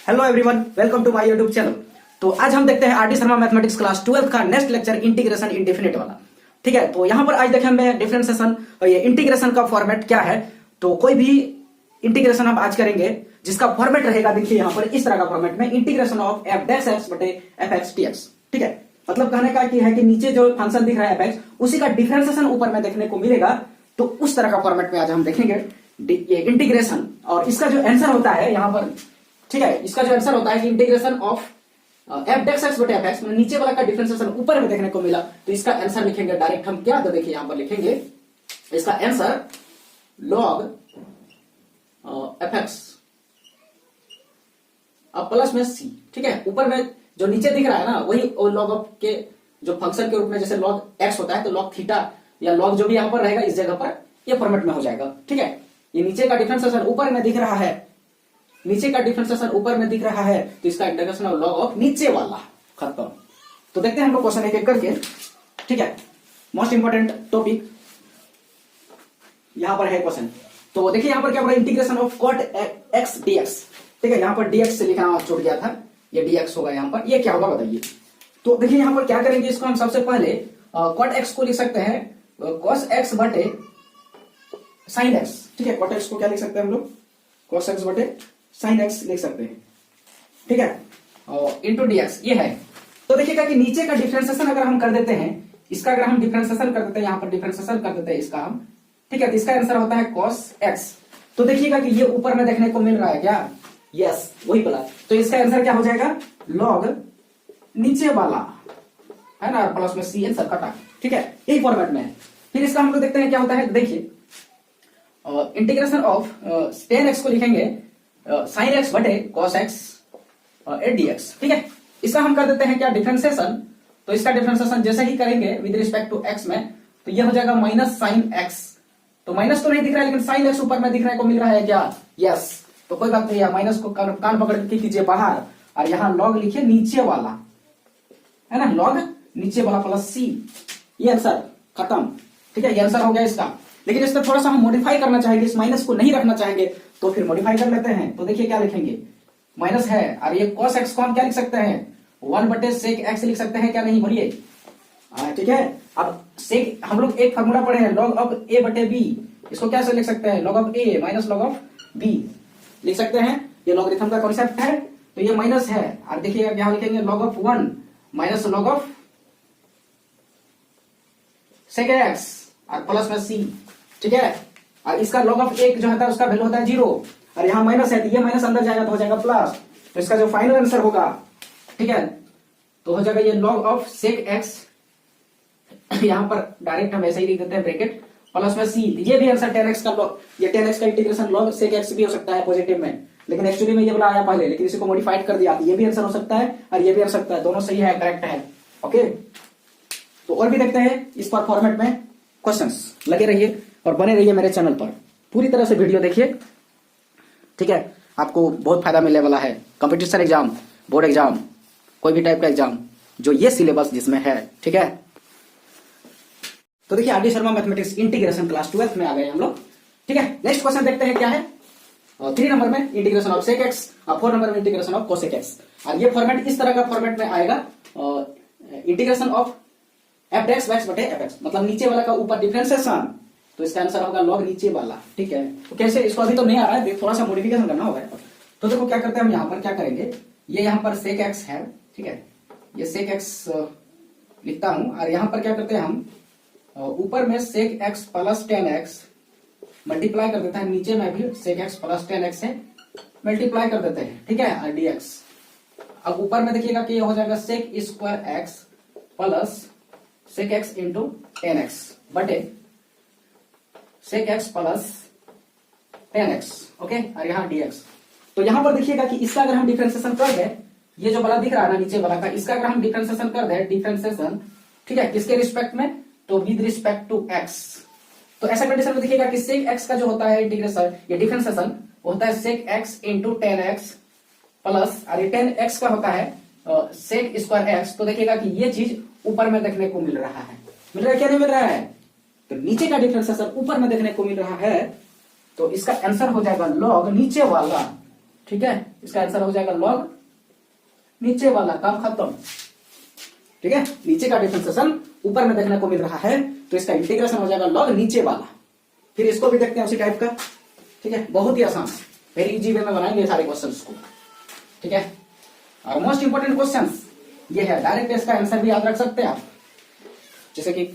Hello everyone, welcome to my YouTube channel. तो आज हम देखते हैं R D Sharma mathematics class 12 का नेक्स्ट लेक्चर इंटीग्रेशन इंडेफिनिट वाला। ठीक है, तो यहाँ पर आज देखें हमें डिफरेंशिएशन और ये इंटीग्रेशन का फॉर्मेट क्या है। तो कोई भी इंटीग्रेशन हम आज करेंगे जिसका फॉर्मेट रहेगा, देखिए यहाँ पर इस तरह का फॉर्मेट में integration of F dash x बटे एफ एक्स डी एक्स। ठीक है, मतलब कहने का है कि नीचे जो फंक्शन दिख रहा है एफ एक्स, उसी का डिफरेंशिएशन ऊपर में देखने को मिलेगा। तो उस तरह का फॉर्मेट में आज हम देखेंगे ये इंटीग्रेशन, और इसका जो आंसर होता है यहाँ पर, ठीक है, इसका जो आंसर होता है कि integration of f dash x बटे एफ एक्स, नीचे वाला का डिफरेंशिएशन ऊपर में देखने को मिला, तो इसका आंसर लिखेंगे डायरेक्ट हम क्या, तो देखिए यहां पर लिखेंगे इसका आंसर लॉग एफ एक्स अब प्लस में सी। ठीक है, ऊपर में जो नीचे दिख रहा है ना, वही लॉग ऑफ के जो फंक्शन के रूप में जैसे लॉग एक्स होता है, तो लॉग थीटा या लॉग जो भी यहां पर रहेगा इस जगह पर ये फॉर्मेट में हो जाएगा। ठीक है, ये नीचे का डिफरेंशिएशन ऊपर में दिख रहा है, नीचे का डिफरेंशिएशन ऊपर में दिख रहा है, तो इसका इंटीग्रेशन ऑफ लॉग ऑफ नीचे वाला खत्म। तो देखते हैं हम लोग क्वेश्चन एक एक करके। ठीक है, मोस्ट इंपोर्टेंट टॉपिक यहां पर है क्वेश्चन। तो देखिए यहां पर क्या बोला, integration of cot x dx. ठीक है, यहां पर डीएक्स से लिखना छूट गया था, ये डीएक्स होगा यहां पर, ये क्या होगा बताइए। तो देखिए यहां पर क्या करेंगे, इसको हम सबसे पहले कॉट एक्स को लिख सकते हैं कॉस एक्स बटे साइन एक्स। ठीक है, कॉट एक्स को क्या लिख सकते हैं हम लोग, कॉस एक्स बटे साइन एक्स लिख सकते हैं। ठीक है, और इंटू डीएक्स ये है। तो देखिएगा कि नीचे का डिफरेंशिएशन अगर हम कर देते हैं, इसका अगर हम डिफरेंशिएशन कर देते हैं, यहां पर डिफरेंशिएशन कर देते हैं इसका हम, ठीक है, तो इसका आंसर होता है cos x। तो देखिएगा कि ये ऊपर में देखने को मिल रहा है क्या, यस वही बोला, तो इसका आंसर क्या हो जाएगा, log नीचे वाला है ना, प्लस में सी आंसर कटा। ठीक है, यही फॉर्मेट में है। फिर इसका हम लोग देखते हैं क्या होता है, देखिए इंटीग्रेशन ऑफ tan x को लिखेंगे साइन एक्स बटे कॉस एक्स डीएक्स। ठीक है, इसका हम कर देते हैं क्या, डिफरेंशिएशन। तो इसका डिफरेंशिएशन जैसे ही करेंगे विद रिस्पेक्ट टू एक्स में, तो ये हो जाएगा माइनस साइन एक्स। तो माइनस तो नहीं दिख रहा है, लेकिन साइन एक्स ऊपर में दिखने को मिल रहा है क्या, यस। तो कोई बात नहीं है, माइनस को कान पकड़ के कीजिए बाहर, और यहाँ लॉग लिखिए नीचे वाला, है ना, लॉग नीचे वाला प्लस सी, ये आंसर खत्म। ठीक है, ये आंसर हो गया इसका। लेकिन इसका थोड़ा सा हम मॉडिफाई करना चाहेंगे, इस माइनस को नहीं रखना चाहेंगे, तो फिर मॉडिफाई कर लेते हैं। तो देखिए क्या लिखेंगे, माइनस है, और ये cos x को हम क्या लिख सकते हैं, 1 बटे सेक x लिख सकते हैं, क्या नहीं बोलिए। ठीक है, अब सेक हम लोग एक फार्मूला पढ़े हैं, लॉग ऑफ a बटे b, इसको क्या से लिख सकते हैं, log of a minus log of b लिख सकते हैं। ये लॉगरिथम का कॉन्सेप्ट है, तो ये माइनस है, और देखिएगा यहां लिखेंगे log of 1 minus log of sec x और प्लस में c। ठीक है, और इसका log ऑफ 1 जो होता है उसका वैल्यू होता है 0, और यहाँ माइनस है, तो ये माइनस अंदर जाएगा तो हो जाएगा प्लस। तो इसका जो फाइनल आंसर होगा, ठीक है, तो हो जाएगा ये log ऑफ सेक x, यहाँ पर डायरेक्ट हम ऐसे ही लिख देते हैं ब्रैकेट प्लस में c। ये भी आंसर tan x का log, ये tan x का इंटीग्रेशन log सेक x भी हो सकता है पॉजिटिव में, लेकिन एक्चुअली में ये वाला आया पहले, लेकिन इसी को मॉडिफाइड कर दिया, ये भी आंसर हो सकता है और ये भी हो सकता है, दोनों सही है, करेक्ट है। ओके, तो और भी देखते हैं इस पर फॉर्मेट में क्वेश्चंस। लगे रहिए और बने रहिए मेरे चैनल पर, पूरी तरह से वीडियो देखिए। ठीक है, आपको बहुत फायदा मिलने वाला है। कंपटीशन एग्जाम, बोर्ड एग्जाम, कोई भी टाइप का एग्जाम, जो ये सिलेबस जिसमें है। ठीक है, तो देखिए are D Sharma mathematics integration class 12 में आ गए हम लोग। ठीक है, नेक्स्ट क्वेश्चन देखते हैं क्या है। 3 नंबर में इंटीग्रेशन ऑफ सेक एक्स और 4 नंबर में इंटीग्रेशन ऑफ कोसेक एक्स। और ये फॉर्मेट इस तरह का फॉर्मेट में आएगा, integration of f dash x बटे एफ एक्स, मतलब नीचे वाला का ऊपर डिफरेंशिएशन, तो इसका आंसर होगा लॉग नीचे वाला। ठीक है, तो कैसे, इसको अभी तो नहीं आ रहा है, थोड़ा सा मॉडिफिकेशन करना होगा। तो देखो क्या करते हैं हम, यहाँ पर क्या करेंगे, ये यहाँ पर सेक एक्स है, ठीक है, ये सेक एक्स लिखता हूं, और यहाँ पर क्या करते हैं हम, ऊपर में sec x plus tan x multiply कर देते हैं, नीचे में भी sec x plus tan x है मल्टीप्लाई कर देते हैं। ठीक है, डीएक्स। अब ऊपर में देखिएगा कि ये हो जाएगा sec square x plus sec x into tan x बटे sec x plus tan x. Okay, और यहाँ डीएक्स। तो यहां पर देखिएगा कि इसका अगर हम डिफरेंशिएशन कर दें, ये जो वाला दिख रहा है ना नीचे वाला का, इसका अगर हम डिफरेंशिएशन कर दें, डिफरेंशिएशन, ठीक है, किसके रिस्पेक्ट में, तो विद रिस्पेक्ट टू एक्स। तो ऐसा कंडीशन में देखिएगा कि सेक एक्स का जो होता है इंटीग्रेशन, ये डिफरेंशिएशन होता है sec x into tan x plus, और ये टेन एक्स का होता है सेक स्क्वायर एक्स। तो देखिएगा कि ये चीज ऊपर में देखने को मिल रहा है, मिल रहा है क्या, नहीं मिल रहा है, तो नीचे का डिफरेंशिएशन ऊपर में देखने को मिल रहा है, तो इसका आंसर हो जाएगा लॉग नीचे वाला। ठीक है, इसका आंसर हो जाएगा लॉग नीचे वाला, काम खत्म। ठीक है, नीचे का डिफरेंशिएशन ऊपर में देखने को मिल रहा है, तो इसका इंटीग्रेशन हो जाएगा लॉग नीचे वाला। फिर इसको भी देखते हैं उसी टाइप का। ठीक है, बहुत ही आसान, वेरी इजी वे में बनाएंगे सारे क्वेश्चंस को। ठीक है, और मोस्ट इंपोर्टेंट क्वेश्चन ये है, डायरेक्ट इसका आंसर भी याद रख सकते हैं आप, जैसे कि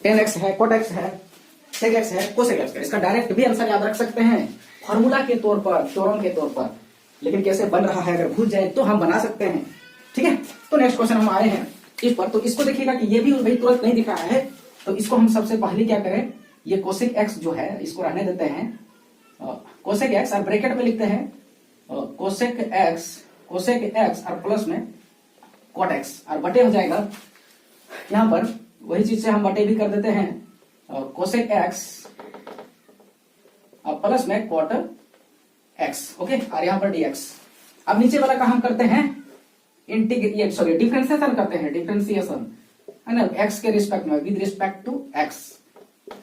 tan x है, cot x है, sec x है, cosec x है, इसका डायरेक्ट भी आंसर याद रख सकते हैं फॉर्मूला के तौर पर, थ्योरम के तौर पर। लेकिन कैसे बन रहा है अगर भूल जाए तो हम बना सकते हैं। ठीक है, तो नेक्स्ट क्वेश्चन हम आए हैं इस पर, तो इसको देखिएगा कि ये भी भाई तुरंत नहीं दिख रहा है, तो इसको हम सबसे पहले क्या करें, ये cosec x जो है इसको रहने देते हैं, cosec x और ब्रैकेट में लिखते हैं cosec x और प्लस में cot x और बटे हो जाएगा, यहां पर वही चीज से हम बटे भी कर देते हैं cosec x और प्लस में cot x। ओके, और यहां पर dx। अब नीचे वाला का हम करते हैं डिफरेंशिएशन करते हैं, डिफरेंशिएशन है ना, x के रिस्पेक्ट में, विद रिस्पेक्ट टू x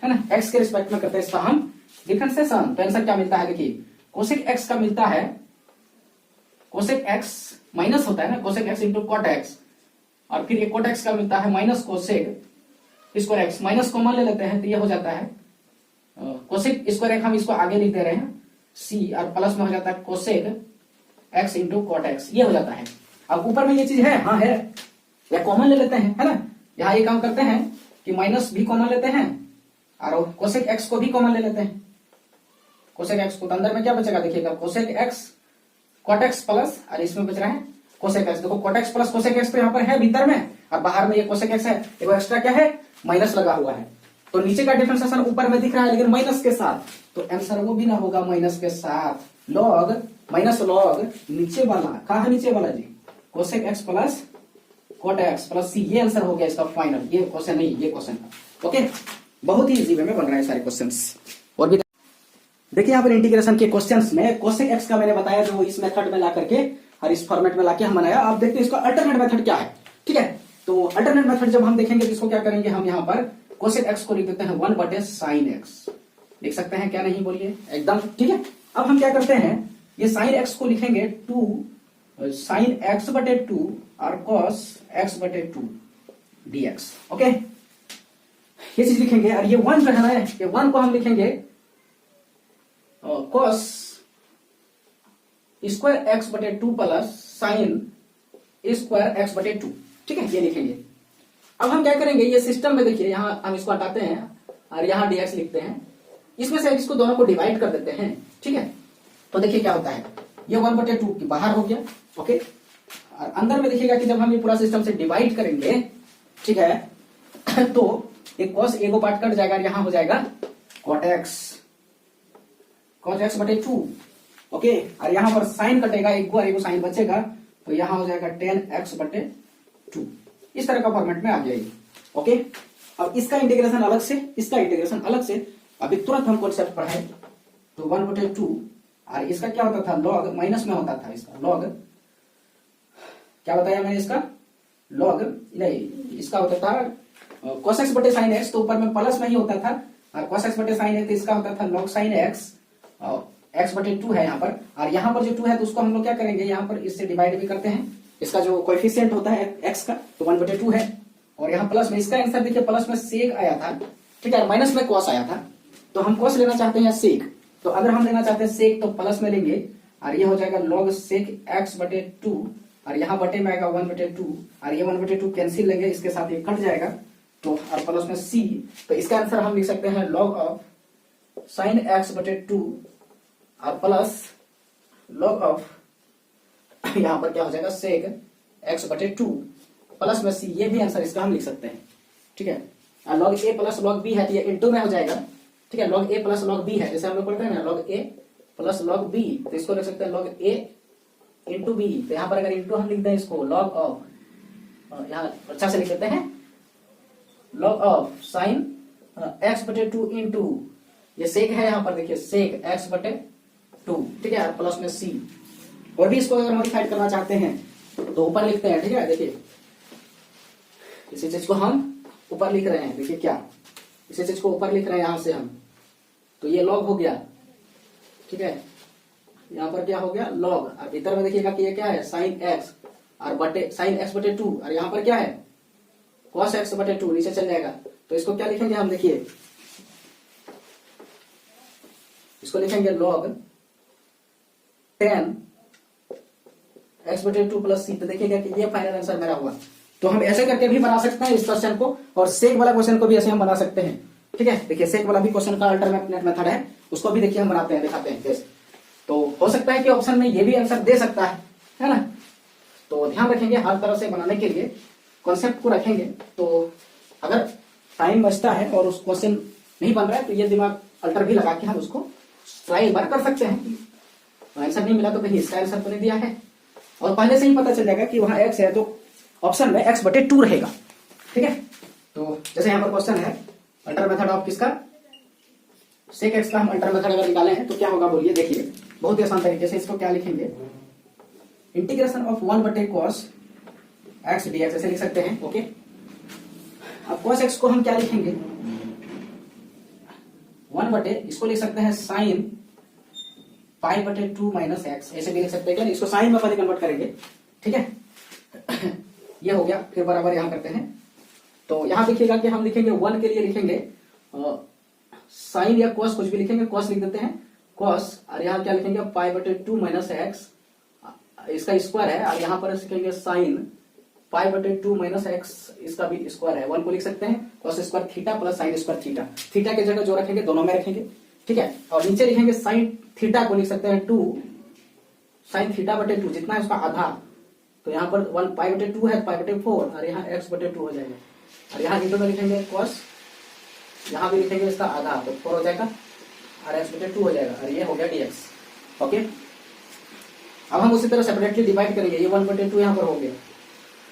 है ना, x के रिस्पेक्ट में करते हैं इसका हम डिफरेंशिएशन। तो आंसर क्या मिलता है, देखिए cosec x का मिलता है, cosec x माइनस होता है ना, cosec x into cot x, और फिर ये cot x का मिलता है minus cosec square x, minus common ले लेते हैं तो ये हो जाता है cosec स्क्वायर x, हम इसको आगे लिख दे रहे हैं c, और प्लस में हो जाता है cosec x into cot x, ये हो जाता है। अब ऊपर में ये चीज है, हाँ है, या कॉमन ले लेते हैं, है ना, यहाँ ये काम करते हैं कि माइनस भी कॉमन लेते हैं और cosec x को भी कॉमन ले लेते हैं, cosec x को, तो अंदर में क्या बचेगा देखिएगा, cosec x cot x plus, और इसमें बच रहा है cosec x। देखो cot x plus cosec x तो यहाँ पर है भीतर में, और बाहर में ये cosec x है, एक एक्स्ट्रा क्या है, माइनस लगा हुआ है। तो नीचे का डिफरेंशिएशन ऊपर में दिख रहा है लेकिन माइनस के साथ, तो आंसर वो भी ना होगा माइनस के साथ, लॉग माइनस लॉग नीचे वाला, कहा है नीचे वाला जी, cosec x plus cot x plus c, ये आंसर हो गया इसका फाइनल, ये क्वेश्चन नहीं, ये क्वेश्चन। ओके, बहुत ही इजी वे में बन रहा है सारे क्वेश्चंस। और भी देखिए यहाँ पर इंटीग्रेशन के क्वेश्चंस में cosec x का मैंने बताया जो इस मेथड में ला करके और इस फॉर्मेट में लाके हम बनाया। आप देखते हैं इसका अल्टरनेट मेथड क्या है। ठीक है, तो अल्टरनेट मेथड जब हम देखेंगे तो इसको क्या करेंगे, हम यहाँ पर cosec x को लिख देते हैं 1/sin x, लिख सकते हैं क्या, नहीं बोलिए, एकदम ठीक है। अब हम क्या करते हैं, ये sin x को लिखेंगे 2 sin x/2 और cos x/2 dx। ओके, ये चीज लिखेंगे, और ये 1 जो है ना, ये 1 को हम लिखेंगे cos square x/2 plus sin square x/2। ठीक है, ये लिखेंगे। अब हम क्या करेंगे, ये सिस्टम में देखिए, यहाँ हम इसको हटाते हैं और यहाँ dx लिखते हैं, इसमें से इसको दोनों को डिवाइड कर देते हैं। ठीक है, तो देखिए क्या होता है, ये 1/2 बाहर हो गया। ओके, और अंदर में देखिएगा कि जब हम ये पूरा सिस्टम से डिवाइड करेंगे, ठीक है, तो एक cos एगो पार्ट कट जाएगा, यहाँ हो जाएगा cot x/2। ओके, और यहाँ पर साइन कटेगा, एक और एगो साइन बचेगा, तो यहाँ हो जाएगा tan x/2। इस तरह का फॉर्मेट में आ जाएगी। ओके, अब इसका इंटीग्रेशन अलग से, इसका इंटीग्रेशन अलग से, अभी तुरंत हम कॉन्सेप्ट पढ़ाए। तो 1/2, और इसका क्या होता था, लॉग माइनस में होता था, इसका लॉग क्या बताया मैंने, इसका लॉग नहीं, इसका होता था cos x/sin x, तो ऊपर में प्लस में ही होता था, और cos x/sin x, तो इसका होता था log sin x, x/2 है यहाँ पर, और यहाँ पर जो 2 है तो उसको हम लोग क्या करेंगे, यहाँ पर इससे डिवाइड भी करते हैं, इसका जो कोएफिशिएंट होता है x का, तो 1/2 है, और यहाँ प्लस में, इसका आंसर देखिए प्लस में सेक आया था, ठीक है, माइनस में cos आया था, तो हम cos लेना चाहते हैं सेक, तो अगर हम लेना चाहते हैं सेक तो प्लस में लेंगे, और ये हो जाएगा log sec x/2, और यहाँ बटे में आएगा 1/2, और ये 1/2 कैंसिल लेंगे, इसके साथ ये कट जाएगा, तो और प्लस में c, तो इसका आंसर हम लिख सकते हैं log ऑफ sin x/2 और प्लस log ऑफ यहाँ पर क्या हो जाएगा sec x/2 प्लस में c, ये भी आंसर इसका हम लिख सकते हैं। ठीक है, और log a plus log b है, तो ये इंटू में हो जाएगा। ठीक है, log a plus log b है, जैसे हम लोग पढ़ते हैं ना, log a plus log b, तो इसको लिख सकते हैं log a इंटू b, तो यहाँ पर अगर इंटू हम लिखते हैं इसको log ऑफ, यहाँ अच्छा से लिख देते हैं log of sin x/2 into, ये सेक है, यहाँ पर देखिए सेक x/2, ठीक है, प्लस में c, और भी इसको अगर मॉडिफाइड करना चाहते हैं तो ऊपर लिखते हैं। ठीक है, देखिए इसी चीज को हम ऊपर लिख रहे हैं, देखिए क्या, इसी चीज को ऊपर लिख रहे हैं यहाँ से हम, तो ये log हो गया। ठीक है, यहाँ पर क्या हो गया लॉग, और भीतर में देखिएगा कि ये क्या है साइन एक्स और बटे साइन एक्स बटे 2, और यहाँ पर क्या है cos x बटे 2, नीचे चल जाएगा। तो इसको क्या लिखेंगे हम, देखिए इसको लिखेंगे log tan x बटे 2 प्लस सी। तो देखिएगा कि ये फाइनल आंसर मेरा हुआ। तो हम ऐसे करके भी बना सकते हैं इस क्वेश्चन को, और सेक वाला क्वेश्चन को भी ऐसे हम बना सकते हैं। ठीक है, देखिए सेक वाला भी क्वेश्चन का अल्टरनेट मेथड है, उसको भी देखिए हम बनाते हैं, दिखाते हैं कैसे। तो हो सकता है कि ऑप्शन में ये भी आंसर दे सकता है ना। तो ध्यान रखेंगे हर तरह से बनाने के लिए कॉन्सेप्ट को रखेंगे। तो अगर टाइम बचता है और उस क्वेश्चन नहीं बन रहा है तो ये दिमाग अल्टर भी लगा के हम उसको ट्राई एक बार कर सकते हैं। आंसर नहीं मिला तो कहीं इसका आंसर तो नहीं दिया है, और पहले से ही पता चल जाएगा कि वहां x है तो ऑप्शन में x बटे 2 रहेगा। ठीक है, तो जैसे यहाँ पर क्वेश्चन है अल्टर मेथड ऑफ किसका, सेक एक्स का हम अल्टर मेथड अगर निकाले हैं तो क्या होगा बोलिए। देखिए बहुत ही आसान तरीके से इसको क्या लिखेंगे, इंटीग्रेशन ऑफ 1 बटे cos x dx ऐसे लिख सकते हैं। ओके, अब cos x को हम क्या लिखेंगे 1 बटे, इसको लिख सकते हैं साइन पाई बटे 2 माइनस एक्स, ऐसे भी लिख सकते हैं। इसको साइन में पहले कन्वर्ट करेंगे। ठीक है ये हो गया, फिर बराबर यहां करते हैं। तो यहां देखिएगा कि हम लिखेंगे 1 के लिए लिखेंगे साइन या cos, कुछ भी लिखेंगे, cos लिख देते हैं cos, और यहाँ क्या लिखेंगे पाई बटे 2 माइनस एक्स, इसका स्क्वायर है, और यहाँ पर लिखेंगे साइन पाई बटे 2 माइनस एक्स, इसका भी स्क्वायर है। 1 को लिख सकते हैं cos square theta plus sine square theta, theta की जगह जो रखेंगे दोनों में रखेंगे। ठीक है, और नीचे लिखेंगे साइन थीटा को लिख सकते हैं 2 साइन थीटा बटे 2, जितना है उसका आधा। तो यहाँ पर 1 पाई बटे 2 है, पाई बटे 4, और यहाँ x बटे 2 हो जाएगा, और यहाँ इंटू में लिखेंगे cos, यहाँ भी लिखेंगे इसका आधा, तो 4 हो जाएगा और x बटे 2 हो जाएगा, और ये हो गया dx। ओके, अब हम उसी तरह सेपरेटली डिवाइड करेंगे, ये 1 बटे 2 यहाँ पर हो गया।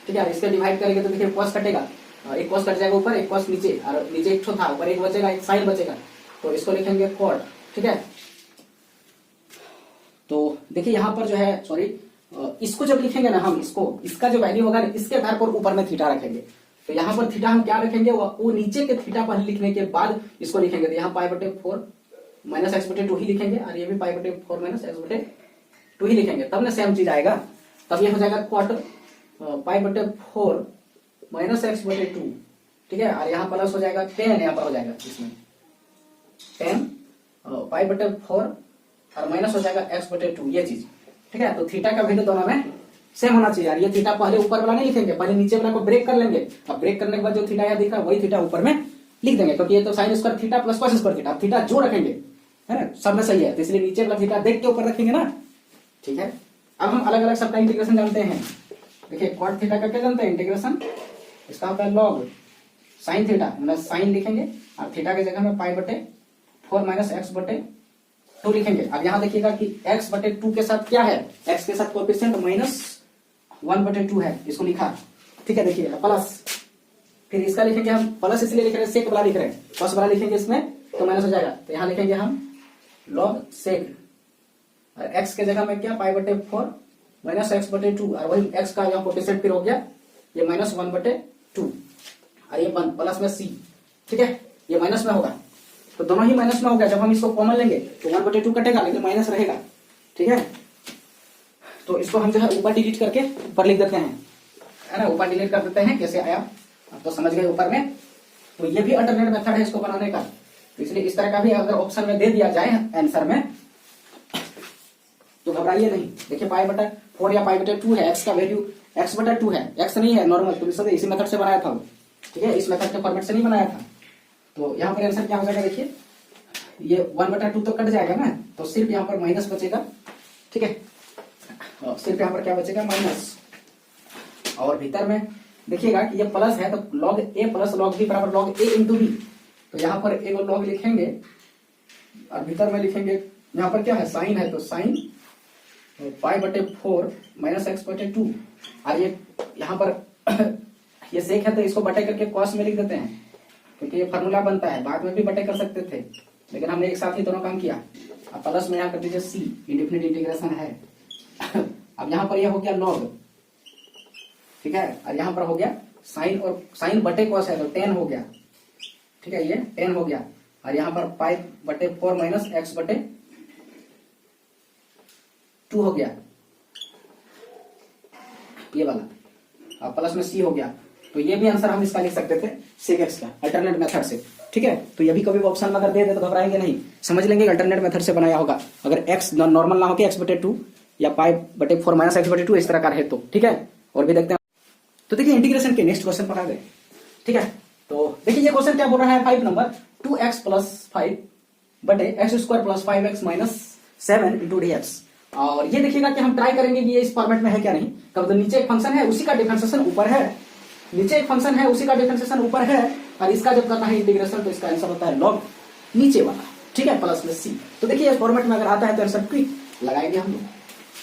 ठीक है, इसके डिवाइड करेंगे तो देखिए cos कटेगा, एक cos कट जाएगा ऊपर, एक cos नीचे, और नीचे एक था ऊपर एक बचेगा, एक साइन बचेगा, तो इसको लिखेंगे cot। ठीक है, तो देखिए यहाँ पर जो है सॉरी, इसको जब लिखेंगे ना हम, इसको इसका जो वैल्यू होगा इसके आधार पर ऊपर में थीटा रखेंगे। तो यहाँ पर थीटा हम क्या रखेंगे, वो नीचे के थीटा पर लिखने के बाद इसको लिखेंगे। तो यहाँ पाई बटे 4 माइनस एक्स बटे 2 ही लिखेंगे, और ये भी पाई बटे 4 माइनस एक्स बटे 2 ही लिखेंगे, तब ना सेम चीज आएगा। तब ये हो जाएगा कॉट पाई बटे 4 माइनस एक्स बटे 2। ठीक है, और यहाँ प्लस हो जाएगा 10, यहाँ पर हो जाएगा इसमें 10 पाई बटे 4 और माइनस हो जाएगा एक्स बटे 2, ये चीज। ठीक है, तो थीटा का वैल्यू दोनों में सेम होना चाहिए यार। ये थीटा पहले ऊपर वाला नहीं लिखेंगे, पहले नीचे वाला को ब्रेक कर लेंगे, अब ब्रेक करने के बाद जो थीटा यहाँ दिखा वही थीटा ऊपर में लिख देंगे, क्योंकि ये तो sine square theta plus cos square theta, theta जो रखेंगे है ना सब में सही है, तो इसलिए नीचे वाला थीटा देख के ऊपर रखेंगे ना। ठीक है, अब हम अलग अलग सबका इंटीग्रेशन जानते हैं। देखिए कॉट थीटा का क्या जानते हैं इंटीग्रेशन, इसका होता है लॉग साइन थीटा, मतलब साइन लिखेंगे और थीटा की जगह में पाई बटे 4 माइनस एक्स बटे 2 लिखेंगे। अब यहाँ देखिएगा कि x बटे 2 के साथ क्या है, x के साथ कोएफिशिएंट -1 बटे 2 है, इसको लिखा। ठीक है, देखिए प्लस, फिर इसका लिखेंगे हम प्लस इसलिए लिख रहे हैं सेक वाला लिख रहे हैं, cos वाला लिखेंगे इसमें तो माइनस हो जाएगा, तो यहाँ लिखेंगे हम log सेक, और x के जगह में क्या पाई बटे 4 माइनस एक्स बटे 2, और वही x का यहाँ कोएफिशिएंट फिर हो गया ये -1 बटे 2, और ये प्लस में c। ठीक है, ये माइनस में होगा तो दोनों ही माइनस में हो गया। जब हम इसको कॉमन लेंगे तो 1 बटे 2 कटेगा लेकिन माइनस रहेगा। ठीक है, तो इसको हम जो है ऊपर डिलीट करके ऊपर लिख देते हैं, है ना, ऊपर डिलीट कर देते हैं। कैसे आया अब तो समझ गए ऊपर में। तो ये भी अल्टरनेट मेथड है इसको बनाने का, तो इसलिए इस तरह का भी अगर ऑप्शन में दे दिया जाए आंसर में तो घबराइए नहीं। देखिए पाई बटा 4 या पाई बटे 2 है, एक्स का वैल्यू x बटा 2 है, x नहीं है नॉर्मल, तो इसी मेथड से बनाया था। ठीक है, इस मेथड के फॉर्मेट से नहीं बनाया था। तो यहाँ पर आंसर क्या हो जाएगा, देखिए ये 1 बटा 2 तो कट जाएगा ना, तो सिर्फ यहाँ पर माइनस बचेगा। ठीक है, सिर्फ यहाँ पर क्या बचेगा माइनस, और भीतर में देखिएगा कि ये प्लस है तो log a plus log b बराबर लॉग a इंटू बी, तो यहाँ पर एक लॉग लिखेंगे और भीतर में लिखेंगे यहाँ पर क्या है साइन है, तो साइन पाई बटे 4 माइनस एक्स बटे 2, और ये यहाँ पर ये सेक है तो इसको बटे करके कॉस में लिख देते हैं, क्योंकि ये फार्मूला बनता है, बाद में भी बटे कर सकते थे लेकिन हमने एक साथ ही दोनों काम किया। अब प्लस में यहाँ कर दीजिए c, इंडेफिनिट इंटीग्रेशन है। अब यहाँ पर यह हो गया लॉग, ठीक है, और यहाँ पर हो गया साइन, और साइन बटे कॉस है तो 10 हो गया। ठीक है, ये 10 हो गया, और यहाँ पर पाई बटे 4 माइनस एक्स बटे 2 हो गया ये वाला, प्लस में c हो गया। तो ये भी आंसर हम इसका लिख सकते थे sec x का अल्टरनेट मेथड से। ठीक है, तो ये भी कभी ऑप्शन में अगर दे दे तो घबराएंगे नहीं, समझ लेंगे अल्टरनेट मेथड से बनाया होगा। अगर x नॉर्मल ना हो कि x/2 या π/4 माइनस x/2 इस तरह का है तो। ठीक है, और भी देखते हैं। तो देखिए इंटीग्रेशन के नेक्स्ट क्वेश्चन पर आ गए। ठीक है, तो देखिए ये क्वेश्चन क्या बोल रहा है, 5 नंबर 2x + 5 बटे x² + 5x - 7 × dx। और ये देखिएगा कि हम ट्राई करेंगे कि ये इस फॉर्मेट में है क्या नहीं। कब तो नीचे एक फंक्शन है उसी का डिफरेंशिएशन ऊपर है, नीचे एक फंक्शन है उसी का डिफरेंशिएशन ऊपर है, और इसका जब करना है इंटीग्रेशन तो इसका आंसर होता है log नीचे वाला। ठीक है, प्लस में c। तो देखिए इस फॉर्मेट में अगर आता है तो आंसर क्विक लगाएंगे हम लोग।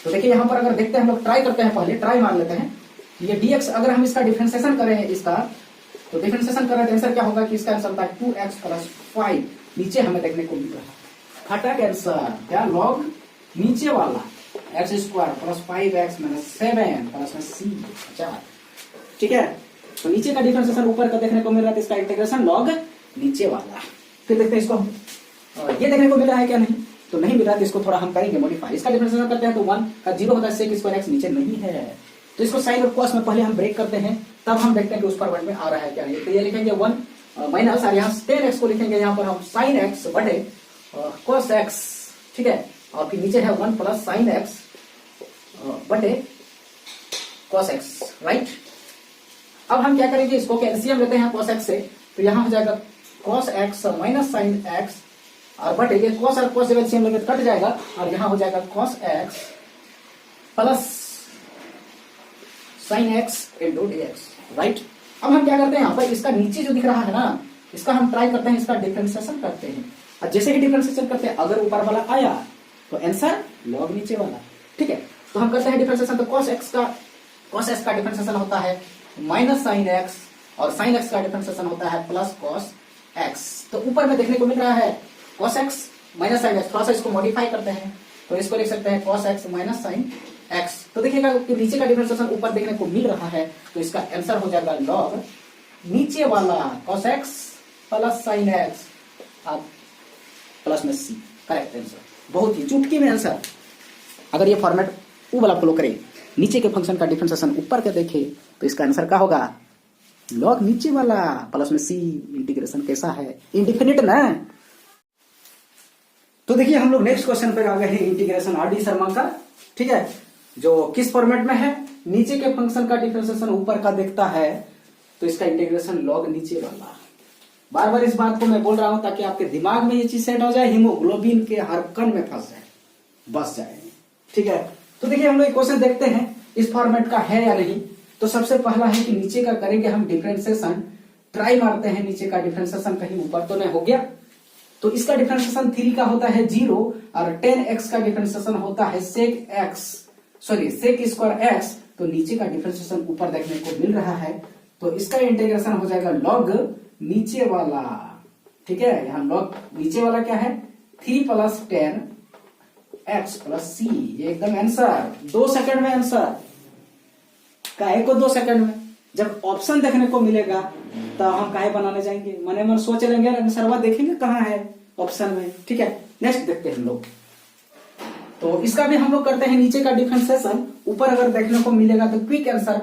तो देखिए यहाँ पर अगर देखते हैं हम लोग ट्राई करते हैं, पहले ट्राई मान लेते हैं। ये dx अगर हम इसका डिफरेंशिएशन करें इसका, तो डिफरेंशिएशन करें तो आंसर क्या होगा कि इसका आंसर होता है 2x + 5 नीचे हमें देखने को मिल रहा है। फटा के आंसर क्या, log नीचे वाला x² + 5x - 7 प्लस में c 4। ठीक है, तो नीचे का डिफरेंशिएशन ऊपर का देखने को मिल रहा है, तो इसका इंटीग्रेशन log नीचे वाला। फिर देखते हैं इसको, ये देखने को मिल रहा है क्या नहीं, तो नहीं मिल रहा तो इसको थोड़ा हम करेंगे मॉडिफाई। इसका डिफरेंशिएशन करते हैं तो 1 का 0 होता है, sec² x नीचे नहीं है, तो इसको साइन और कॉस में पहले हम ब्रेक करते हैं, तब हम देखते हैं कि उस फॉर्मेट में आ रहा है क्या नहीं। तो ये लिखेंगे 1 माइनस, और यहाँ 10x को लिखेंगे यहाँ पर हम sin x बटे cos x। ठीक है, और फिर नीचे है 1 + sin x बटे cos x, राइट। अब हम क्या करेंगे, इसको एलसीएम लेते हैं cos x से, तो यहाँ हो जाएगा cos x - sin x और बटे ये cos और cos एलसीएम लेंगे कट जाएगा, और यहाँ हो जाएगा cos x plus sin x × dx, right. अब हम क्या करते हैं, यहाँ पर इसका नीचे जो दिख रहा है ना, इसका हम ट्राई करते हैं, इसका डिफरेंशिएशन करते हैं, और जैसे ही डिफरेंशिएशन करते हैं अगर ऊपर वाला आया तो आंसर log नीचे वाला। ठीक है, तो हम करते हैं डिफरेंशिएशन, तो cos x का डिफरेंशिएशन होता है माइनस sin x, और sin x का डिफरेंशिएशन होता है प्लस cos x। तो ऊपर में देखने को मिल रहा है cos x - sin x, थोड़ा सा इसको मॉडिफाई करते हैं, तो इसको लिख सकते हैं cos x - sin x। तो देखिएगा कि नीचे का डिफरेंशिएशन ऊपर देखने को मिल रहा है, तो इसका आंसर हो जाएगा log नीचे वाला cos x plus sin x plus में c, करेक्ट आंसर। बहुत ही चुटकी में आंसर। अगर ये फॉर्मेट वो वाला फॉलो करे, नीचे के फंक्शन का डिफरेंशिएशन ऊपर का देखे, तो इसका आंसर क्या होगा, log नीचे वाला प्लस में c। इंटीग्रेशन कैसा है, इंडिफिनिट ना। तो देखिए हम लोग नेक्स्ट क्वेश्चन पे आ गए हैं, इंटीग्रेशन आर.डी. शर्मा का। ठीक है, जो किस फॉर्मेट में है, नीचे के फंक्शन का डिफरेंशिएशन ऊपर का देखता है, तो इसका इंटीग्रेशन log नीचे वाला। बार बार इस बात को मैं बोल रहा हूं ताकि आपके दिमाग में ये चीज सेट हो जाए, हीमोग्लोबिन के हर कण में फंस जाए, बस जाए। ठीक है, तो देखिए हम लोग क्वेश्चन देखते हैं इस फॉर्मेट का है या नहीं। तो सबसे पहला है कि नीचे का करेंगे हम डिफरेंशिएशन, ट्राई मारते हैं नीचे का डिफरेंशिएशन कहीं ऊपर तो नहीं हो गया। तो इसका डिफरेंशिएशन 3 का होता है 0, और 10x का डिफरेंशिएशन होता है sec² x। तो नीचे का डिफरेंशिएशन ऊपर देखने को मिल रहा है, तो इसका इंटीग्रेशन हो जाएगा log नीचे वाला। ठीक है, यहाँ log नीचे वाला क्या है, 3 + 10x + c। ये एकदम आंसर 2 सेकंड में आंसर, काहे को 2 सेकंड में, जब ऑप्शन देखने को मिलेगा तो हम काहे बनाने जाएंगे, मने मन सोच लेंगे, आंसर देखेंगे कहाँ है ऑप्शन में। ठीक है, नेक्स्ट देखते हैं हम लोग। तो इसका भी हम लोग करते हैं नीचे का डिफरेंशिएशन, ऊपर अगर देखने को मिलेगा तो क्विक आंसर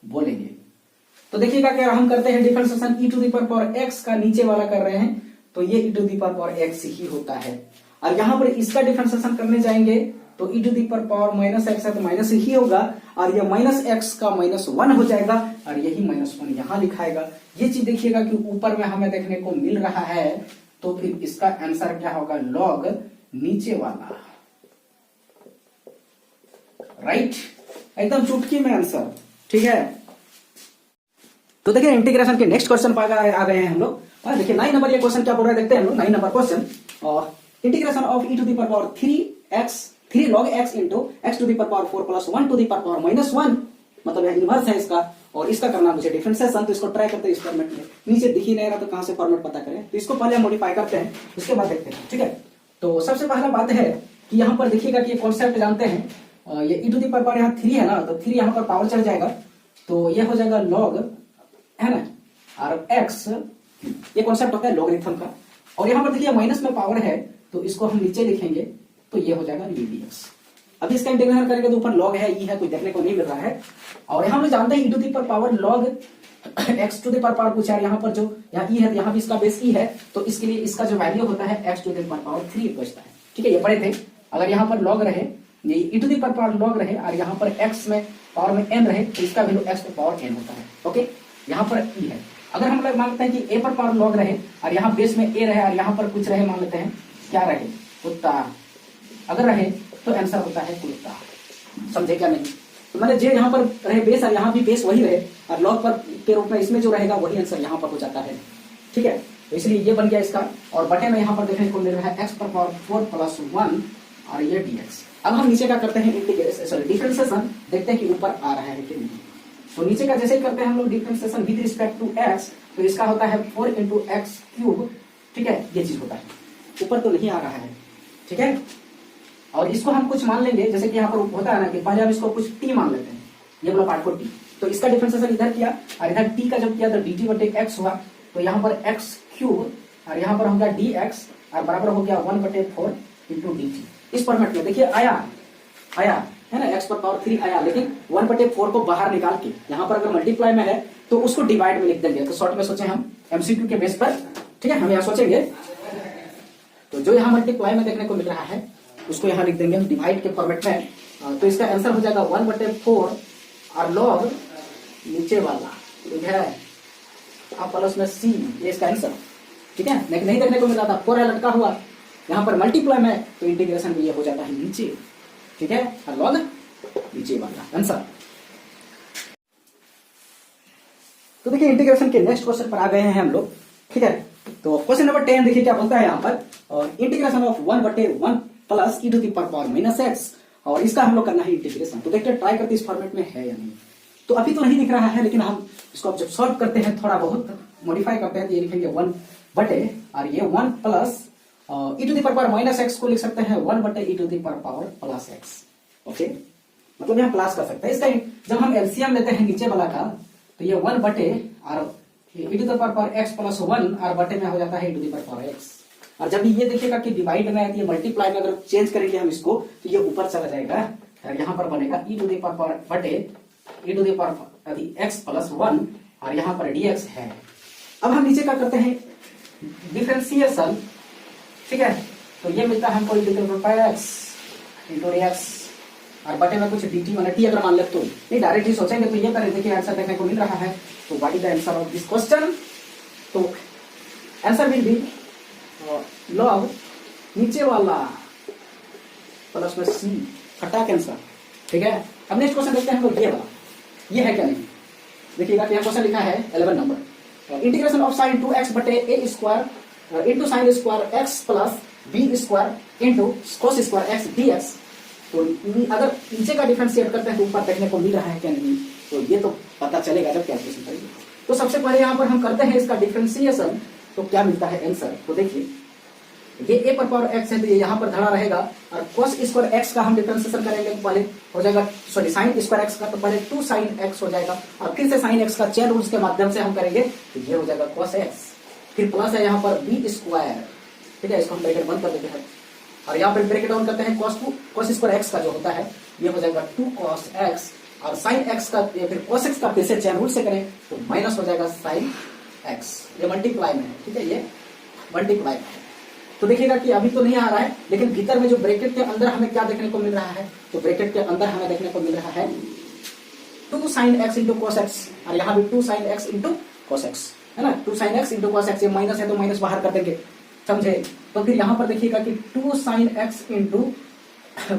बोलेंगे। तो देखिएगा क्या हम करते हैं डिफरेंशिएशन e⁻x का नीचे वाला कर रहे हैं, तो ये e⁻x ही होता है। और यहाँ पर इसका डिफरेंशिएशन करने जाएंगे तो e⁻−x है तो माइनस ही होगा, और ये -x का -1 हो जाएगा, और यही -1 यहाँ लिखाएगा। ये चीज देखिएगा कि ऊपर में हमें देखने को मिल रहा है, तो फिर इसका आंसर क्या होगा, log नीचे वाला, राइट। एकदम चुटकी में आंसर। ठीक है, तो देखिए इंटीग्रेशन के नेक्स्ट क्वेश्चन पर आ गए हैं हम लोग। देखिए 9 नंबर ये क्वेश्चन क्या बोल रहा है, देखते हैं हम लोग 9 नंबर क्वेश्चन। और integration of e⁻3 log x into x⁴ plus 1 -1, मतलब यह इनवर्स है इसका, और इसका करना मुझे डिफरेंशिएशन। तो इसको ट्राई करते हैं इस फॉर्मेट में, नीचे दिख ही नहीं रहा तो कहां से फॉर्मेट पता करें। तो इसको पहले मॉडिफाई करते हैं, उसके बाद देखते हैं। ठीक है, तो सबसे पहला बात है कि यहाँ पर देखिएगा कि ये कॉन्सेप्ट जानते हैं, ये e⁻ यहाँ 3 है ना, तो 3 यहाँ पर पावर चढ़ जाएगा, तो ये हो जाएगा log, है ना, और x, ये कॉन्सेप्ट होता है लॉगरिथम का। और यहाँ पर देखिए माइनस में पावर है, तो इसको हम नीचे लिखेंगे, तो ये हो जाएगा dx। अभी इसका इंटीग्रेशन करेंगे तो ऊपर लॉग है, ई है, कोई देखने को नहीं मिल रहा है। और यहाँ हम लोग जानते हैं e to the power log x to the power पूछा है, यहाँ पर जो यहाँ ई है, यहाँ भी इसका बेस ई है, तो इसके लिए इसका जो वैल्यू होता है एक्स टू द पावर 3 बचता है। ठीक है, ये पढ़े थे। अगर यहाँ पर लॉग रहे, ये ई टू द पावर लॉग रहे और यहाँ पर एक्स में पावर में एन रहे, तो इसका वैल्यू एक्स पावर एन होता है। ओके, यहाँ पर ई है। अगर हम लोग मान लेते हैं कि ए पर पावर लॉग रहे और यहाँ बेस में ए रहे और यहाँ पर कुछ रहे, मान लेते हैं क्या रहे, कुत्ता अगर रहे, तो आंसर होता है कुत्ता। समझे क्या नहीं? तो मैंने जे यहाँ पर रहे बेस और यहाँ भी बेस वही रहे और लॉग पर के रूप में इसमें जो रहेगा वही आंसर यहाँ पर हो जाता है। ठीक है, तो इसलिए ये बन गया इसका। और बटे में यहाँ पर देखने को मिल रहा है एक्स पर पावर 4 प्लस 1 और ये dx। अब हम नीचे का करते हैं डिफरेंशिएशन, देखते हैं कि ऊपर आ रहा है कि नहीं। तो नीचे का जैसे करते हैं हम लोग differentiation with respect to x, तो इसका होता है 4 × x³। ठीक है, ये चीज होता है, ऊपर तो नहीं आ रहा है। ठीक है, और इसको हम कुछ मान लेंगे, जैसे कि यहाँ पर होता है ना कि पहले हम इसको कुछ t मान लेते हैं, ये वाला पार्ट को t। तो इसका डिफरेंशिएशन इधर किया और इधर t का जब किया तो dt बटे x हुआ, तो यहाँ पर x³ और यहाँ पर हो गया dx और बराबर हो गया 1/4 × dt। इस फॉर्मेट में देखिए आया है ना, x पर पावर 3 आया, लेकिन 1/4 को बाहर निकाल के यहाँ पर अगर मल्टीप्लाई में है तो उसको डिवाइड में लिख देंगे। तो शॉर्ट में सोचे हम एमसीक्यू के बेस पर। ठीक है, हम यहाँ सोचेंगे तो जो यहाँ मल्टीप्लाई में देखने को मिल रहा है उसको यहाँ लिख देंगे हम डिवाइड के फॉर्मेट में। तो इसका आंसर हो जाएगा 1/4 और लॉग नीचे वाला है आप प्लस में सी, ये इसका आंसर। ठीक है, लेकिन नहीं देखने को मिल रहा था, 4 लटका हुआ यहाँ पर मल्टीप्लाई में, तो इंटीग्रेशन में ये हो जाता है नीचे। ठीक है, और लॉग नीचे वाला आंसर। तो देखिए इंटीग्रेशन के नेक्स्ट क्वेश्चन पर आ गए हैं हम लोग। ठीक है, तो क्वेश्चन नंबर 10 देखिए क्या बोलता है यहाँ पर, और integration of 1/1 plus e to the power minus x, और इसका हम लोग करना है इंटीग्रेशन। तो देखते ट्राई करते इस फॉर्मेट में है या नहीं। तो अभी तो नहीं दिख रहा है, लेकिन हम इसको अब जब सॉल्व करते हैं थोड़ा बहुत मॉडिफाई करते हैं तो ये लिखेंगे 1 बटे और ये 1 plus e to the power minus x को लिख सकते हैं 1 बटे e to the power plus x. Okay, मतलब यहाँ प्लस कर सकते हैं। इसका जब हम एलसीएम लेते हैं नीचे वाला का, तो ये 1 बटे और e to the power x plus 1 और बटे में हो जाता है e to the power x. और जब ये देखिएगा कि डिवाइड में है, ये मल्टीप्लाई में अगर चेंज करेंगे हम इसको तो ये ऊपर चला जाएगा और यहाँ पर बनेगा ई टू द पावर बटे e to the power x plus 1 और यहाँ पर dx है। अब हम नीचे क्या करते हैं डिफरेंशिएशन। ठीक है, तो ये मिलता है हमको e to the power x into dx और बटे में कुछ dt माना t अगर मान ले तो नहीं, डायरेक्टली सोचेंगे तो ये करें। देखिए आंसर देखने को मिल रहा है, तो what is the answer of this question. तो आंसर विल बी लॉग नीचे वाला प्लस में सी, खटाक आंसर। ठीक है, अब नेक्स्ट क्वेश्चन देखते हैं हम लोग ये वाला, ये है क्या नहीं। देखिएगा यहाँ क्वेश्चन लिखा है 11 number, integration of sine 2x बटे a square into sine square x plus b square into cos square x dx। तो अगर नीचे का डिफरेंशिएट करते हैं तो ऊपर देखने को मिल रहा है क्या नहीं, तो ये तो पता चलेगा जब कैलकुलेशन करेंगे। तो सबसे पहले यहाँ पर हम करते हैं इसका डिफरेंशिएशन, तो क्या मिलता है आंसर। तो देखिए ये a पर पावर x है तो ये यहाँ पर धड़ा रहेगा, और cos स्क्वायर x का हम डिफरेंशिएशन करेंगे तो पहले हो जाएगा, सॉरी साइन स्क्वायर x का तो पहले 2 sin x हो जाएगा, और फिर से sin x का चेन रूल्स के माध्यम से हम करेंगे तो ये हो जाएगा cos x, फिर प्लस है यहाँ पर b स्क्वायर। ठीक है, इसको हम ब्रैकेट बंद कर देते हैं और यहाँ पर ब्रैकेट ऑन करते हैं cos स्क्वायर x का जो होता है ये हो जाएगा 2 cos x, और sin x का या फिर cos x का फिर से चेन रूल से करें तो माइनस हो जाएगा sin x। ये मल्टीप्लाई में है। ठीक है, ये मल्टीप्लाई में है। तो देखिएगा कि अभी तो नहीं आ रहा है, लेकिन भीतर में जो ब्रैकेट के अंदर हमें क्या देखने को मिल रहा है, तो ब्रैकेट के अंदर हमें देखने को मिल रहा है 2 sin x into cos x, और यहाँ भी 2 sin x into cos x है ना, 2 sin x into cos x। ये माइनस है तो माइनस बाहर कर देंगे, समझे। तो फिर यहाँ पर देखिएगा कि 2 sin x into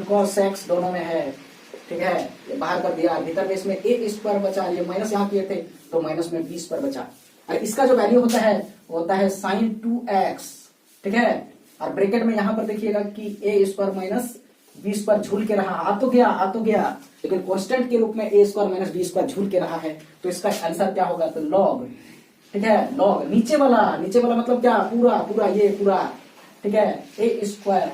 cos x दोनों में है। ठीक है, ये बाहर कर दिया, भीतर में इसमें a स्क्वायर बचा, ये माइनस यहाँ किए थे तो माइनस में b स्क्वायर बचा, और इसका जो वैल्यू होता है वो होता है sin 2x। ठीक है, और ब्रैकेट में यहाँ पर देखिएगा कि a square minus b square झूल के रहा, आ तो गया, लेकिन कांस्टेंट के रूप में a square minus b square झूल के रहा है, तो इसका आंसर क्या होगा, तो लॉग। ठीक है, लॉग नीचे वाला मतलब क्या, पूरा ये पूरा। ठीक है, a square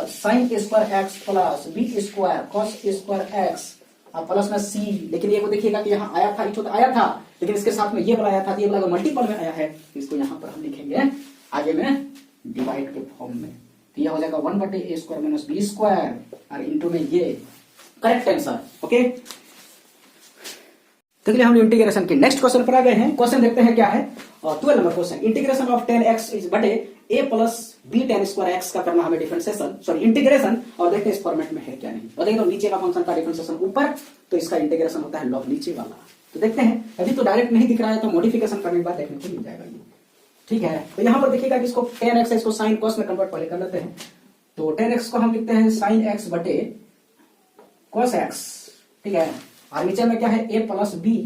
sine square x plus b square cos square x और प्लस में सी। लेकिन ये को देखिएगा कि यहाँ आया था, तो आया था, लेकिन इसके साथ में ये वाला आया था, ये वाला मल्टीपल में आया है, इसको यहाँ पर हम लिखेंगे आगे में डिवाइड के फॉर्म में। तो ये हो जाएगा 1/a² माइनस b² और इंटू में ये करेक्ट आंसर। ओके, तो चलिए हम इंटीग्रेशन के नेक्स्ट क्वेश्चन पर आ गए हैं। क्वेश्चन देखते हैं क्या है। 12 number question, integration of 10x is बटे a plus b tan square x का करना हमें डिफरेंशिएशन, सॉरी इंटीग्रेशन, और देखते हैं इस फॉर्मेट में है क्या नहीं। और देखो नीचे का फंक्शन का डिफरेंशिएशन ऊपर, तो इसका इंटीग्रेशन होता है लॉग नीचे वाला। तो देखते हैं, अभी तो डायरेक्ट नहीं दिख रहा है, तो मॉडिफिकेशन करने के बाद देखने को मिल जाएगा ये। ठीक है, तो यहाँ पर देखिएगा कि इसको 10x है, इसको साइन कॉस में कन्वर्ट पहले कर लेते हैं। तो 10x को हम लिखते हैं साइन x बटे कॉस x। ठीक है, और नीचे में क्या है a प्लस b,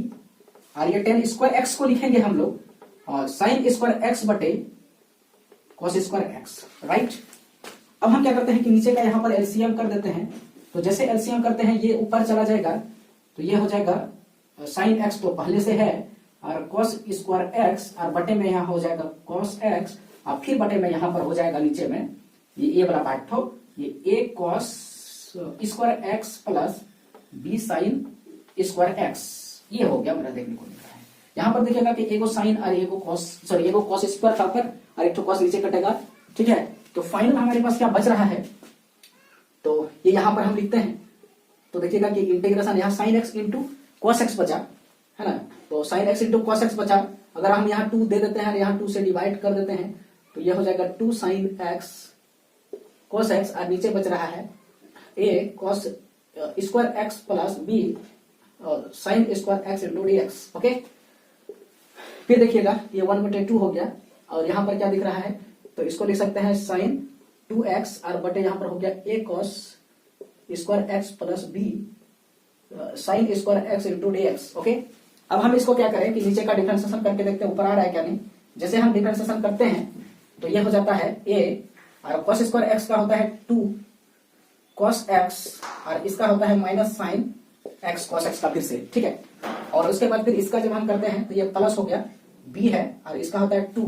और ये 10 स्क्वायर x को लिखेंगे हम लोग और साइन स्क्वायर x बटे कॉस स्क्वायर x, राइट। अब हम क्या करते हैं कि नीचे का यहाँ पर एलसीएम कर देते हैं। तो जैसे एलसीएम करते हैं ये ऊपर चला जाएगा, तो ये हो जाएगा साइन x तो पहले से है, और कॉस स्क्वायर x, और बटे में यहाँ हो जाएगा कॉस x, और फिर बटे में यहाँ पर हो जाएगा नीचे में ये a वाला पार्ट, तो ये a cos square x plus b sine square x, ये हो गया मेरा देखने को मिल रहा है। यहाँ पर देखिएगा कि एगो साइन और एगो कॉस, सॉरी एगो कॉस स्क्वायर था ऊपर और एक तो कॉस नीचे कटेगा। ठीक है, तो फाइनल हमारे पास क्या बच रहा है, तो ये यहाँ पर हम लिखते हैं। तो देखिएगा कि इंटीग्रेशन यहाँ sine x into cos x बचा है ना, तो sine x into cos x बचा। अगर हम यहाँ 2 दे देते हैं और यहाँ 2 से डिवाइड कर देते हैं, तो ये हो जाएगा 2 साइन x कॉस x, और नीचे बच रहा है a cos square x plus b sine square x into dx। Okay, फिर देखिएगा ये 1/2 हो गया, और यहाँ पर क्या दिख रहा है, तो इसको लिख सकते हैं साइन 2x, और बटे यहाँ पर हो गया a cos square x plus b sine square x into dx। Okay, अब हम इसको क्या करें कि नीचे का डिफरेंशिएशन करके देखते हैं ऊपर आ रहा है क्या नहीं। जैसे हम डिफरेंशिएशन करते हैं तो ये हो जाता है a, और कॉस स्क्वायर x का होता है 2 कॉस x, और इसका होता है minus sine x cos x का फिर से। ठीक है, और उसके बाद फिर इसका जब हम करते हैं तो ये प्लस हो गया b है, और इसका होता है 2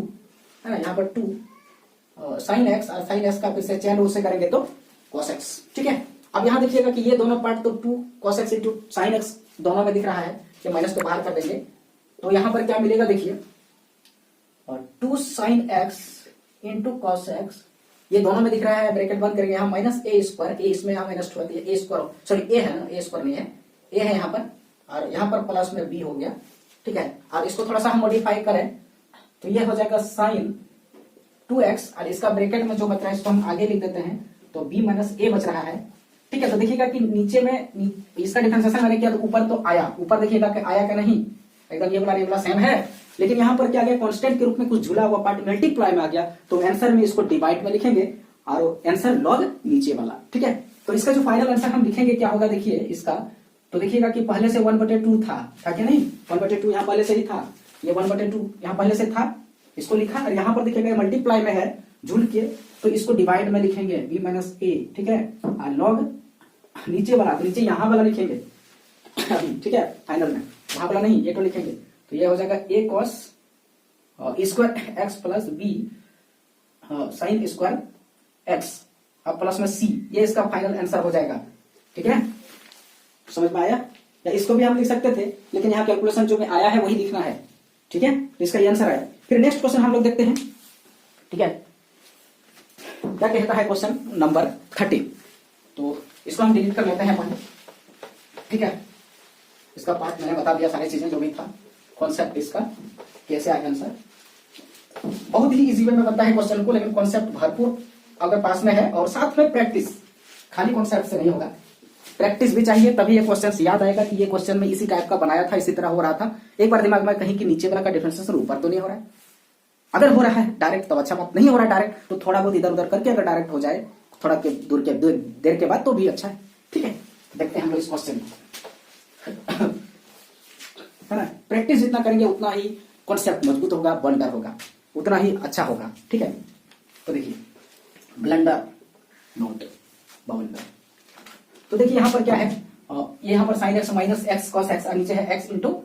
है ना, यहाँ पर 2 साइन x, और साइन x का फिर से चैन रूल से करेंगे तो कॉस x। ठीक है, अब यहाँ देखिएगा कि ये दोनों पार्ट तो 2 cos x into sine x दोनों में दिख रहा है, कि माइनस को बाहर कर देंगे तो यहाँ पर क्या मिलेगा देखिए, और 2 sine x into cos x, ये दोनों में दिख रहा है, ब्रैकेट बंद करेंगे यहाँ माइनस a स्क्वायर, a इसमें यहाँ माइनस 2 है, a स्क्वायर, सॉरी a है ना, a स्क्वायर नहीं है, a है यहाँ पर, और यहाँ पर प्लस में b हो गया। ठीक है, और इसको थोड़ा सा हम मॉडिफाई करें तो ये हो जाएगा साइन 2x, और इसका ब्रैकेट में जो बच रहा है इसको हम आगे लिख देते हैं, तो b माइनस a बच रहा है। ठीक है, तो देखिएगा कि नीचे में इसका डिफरेंशिएशन मैंने किया तो ऊपर तो आया, ऊपर देखिएगा कि आया का नहीं, एकदम ये वाला सेम है, लेकिन यहाँ पर क्या गया कांस्टेंट के रूप में कुछ झूला हुआ पार्ट मल्टीप्लाई में आ गया, तो आंसर में इसको डिवाइड में लिखेंगे और आंसर लॉग नीचे वाला। ठीक है, तो इसका जो फाइनल आंसर हम लिखेंगे क्या होगा देखिए इसका, तो देखिएगा कि पहले से 1/2 था क्या नहीं, 1/2 यहाँ पहले से ही था, ये 1/2 यहाँ पहले से था, इसको लिखा, और यहाँ पर देखिएगा मल्टीप्लाई में है झूल के, तो इसको डिवाइड में लिखेंगे b माइनस a। ठीक है, और लॉग नीचे वाला, तो नीचे यहाँ वाला लिखेंगे अभी। ठीक है, फाइनल में वहां वाला नहीं, ये तो लिखेंगे, तो ये हो जाएगा a cos square x plus b sine square x, अब प्लस में c, ये इसका फाइनल आंसर हो जाएगा। ठीक है, समझ में आया, या इसको भी हम लिख सकते थे, लेकिन यहाँ कैलकुलेशन जो में आया है वही लिखना है। ठीक है, तो इसका ये आंसर है। फिर नेक्स्ट क्वेश्चन हम लोग देखते हैं। ठीक है, क्या कहता है क्वेश्चन नंबर 30, तो इसको हम डिलीट कर लेते हैं पहले। ठीक है, इसका पार्ट मैंने बता दिया, सारी चीजें जो भी था, कॉन्सेप्ट इसका कैसे आया आंसर, बहुत ही इजी वे में बनता है क्वेश्चन को, लेकिन कॉन्सेप्ट भरपूर अगर पास में है, और साथ में प्रैक्टिस, खाली कॉन्सेप्ट से नहीं होगा, प्रैक्टिस भी चाहिए, तभी ये क्वेश्चन याद आएगा कि ये क्वेश्चन में इसी टाइप का बनाया था, इसी तरह हो रहा था। एक बार दिमाग में कहीं कि नीचे वाला का डिफरेंशिएशन ऊपर तो नहीं हो रहा है, अगर हो रहा है डायरेक्ट तो अच्छा बात, नहीं हो रहा है डायरेक्ट तो थोड़ा बहुत इधर उधर करके अगर डायरेक्ट हो जाए थोड़ा के देर के बाद तो भी अच्छा है। ठीक है, देखते हैं हम लोग इस क्वेश्चन है ना, प्रैक्टिस जितना करेंगे उतना ही कॉन्सेप्ट मजबूत होगा, बंडर होगा, उतना ही अच्छा होगा। ठीक है, तो देखिए ब्लंडर नोट बवंडर, तो देखिए यहाँ पर क्या है, ये यहाँ पर sine x minus x cos x, और नीचे है x into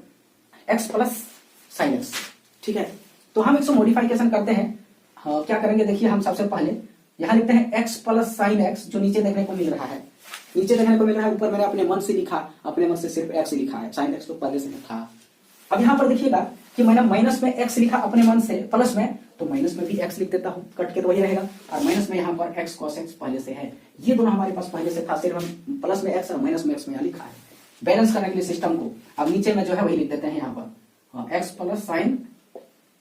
x plus sine x. ठीक है, तो हम इसको मॉडिफिकेशन करते हैं। क्या करेंगे देखिए, हम सबसे पहले यहाँ लिखते हैं एक्स प्लस साइन एक्स, जो नीचे देखने को मिल रहा है, नीचे देखने को मिल रहा है, ऊपर मैंने अपने मन से लिखा, अपने मन से सिर्फ एक्स लिखा है, साइन एक्स तो पहले से था। अब यहाँ पर देखिएगा कि मैंने माइनस में एक्स लिखा अपने मन से प्लस में, तो माइनस में भी एक्स लिख देता हूं, कट के तो वही रहेगा, और माइनस में यहाँ पर एक्स कॉस एक्स पहले से है, ये दोनों हमारे पास पहले से था, सिर्फ हम प्लस में एक्स और माइनस में एक्स में यहाँ लिखा है बैलेंस करने के लिए सिस्टम को। अब नीचे में जो है वही लिख देते हैं यहाँ पर x plus sine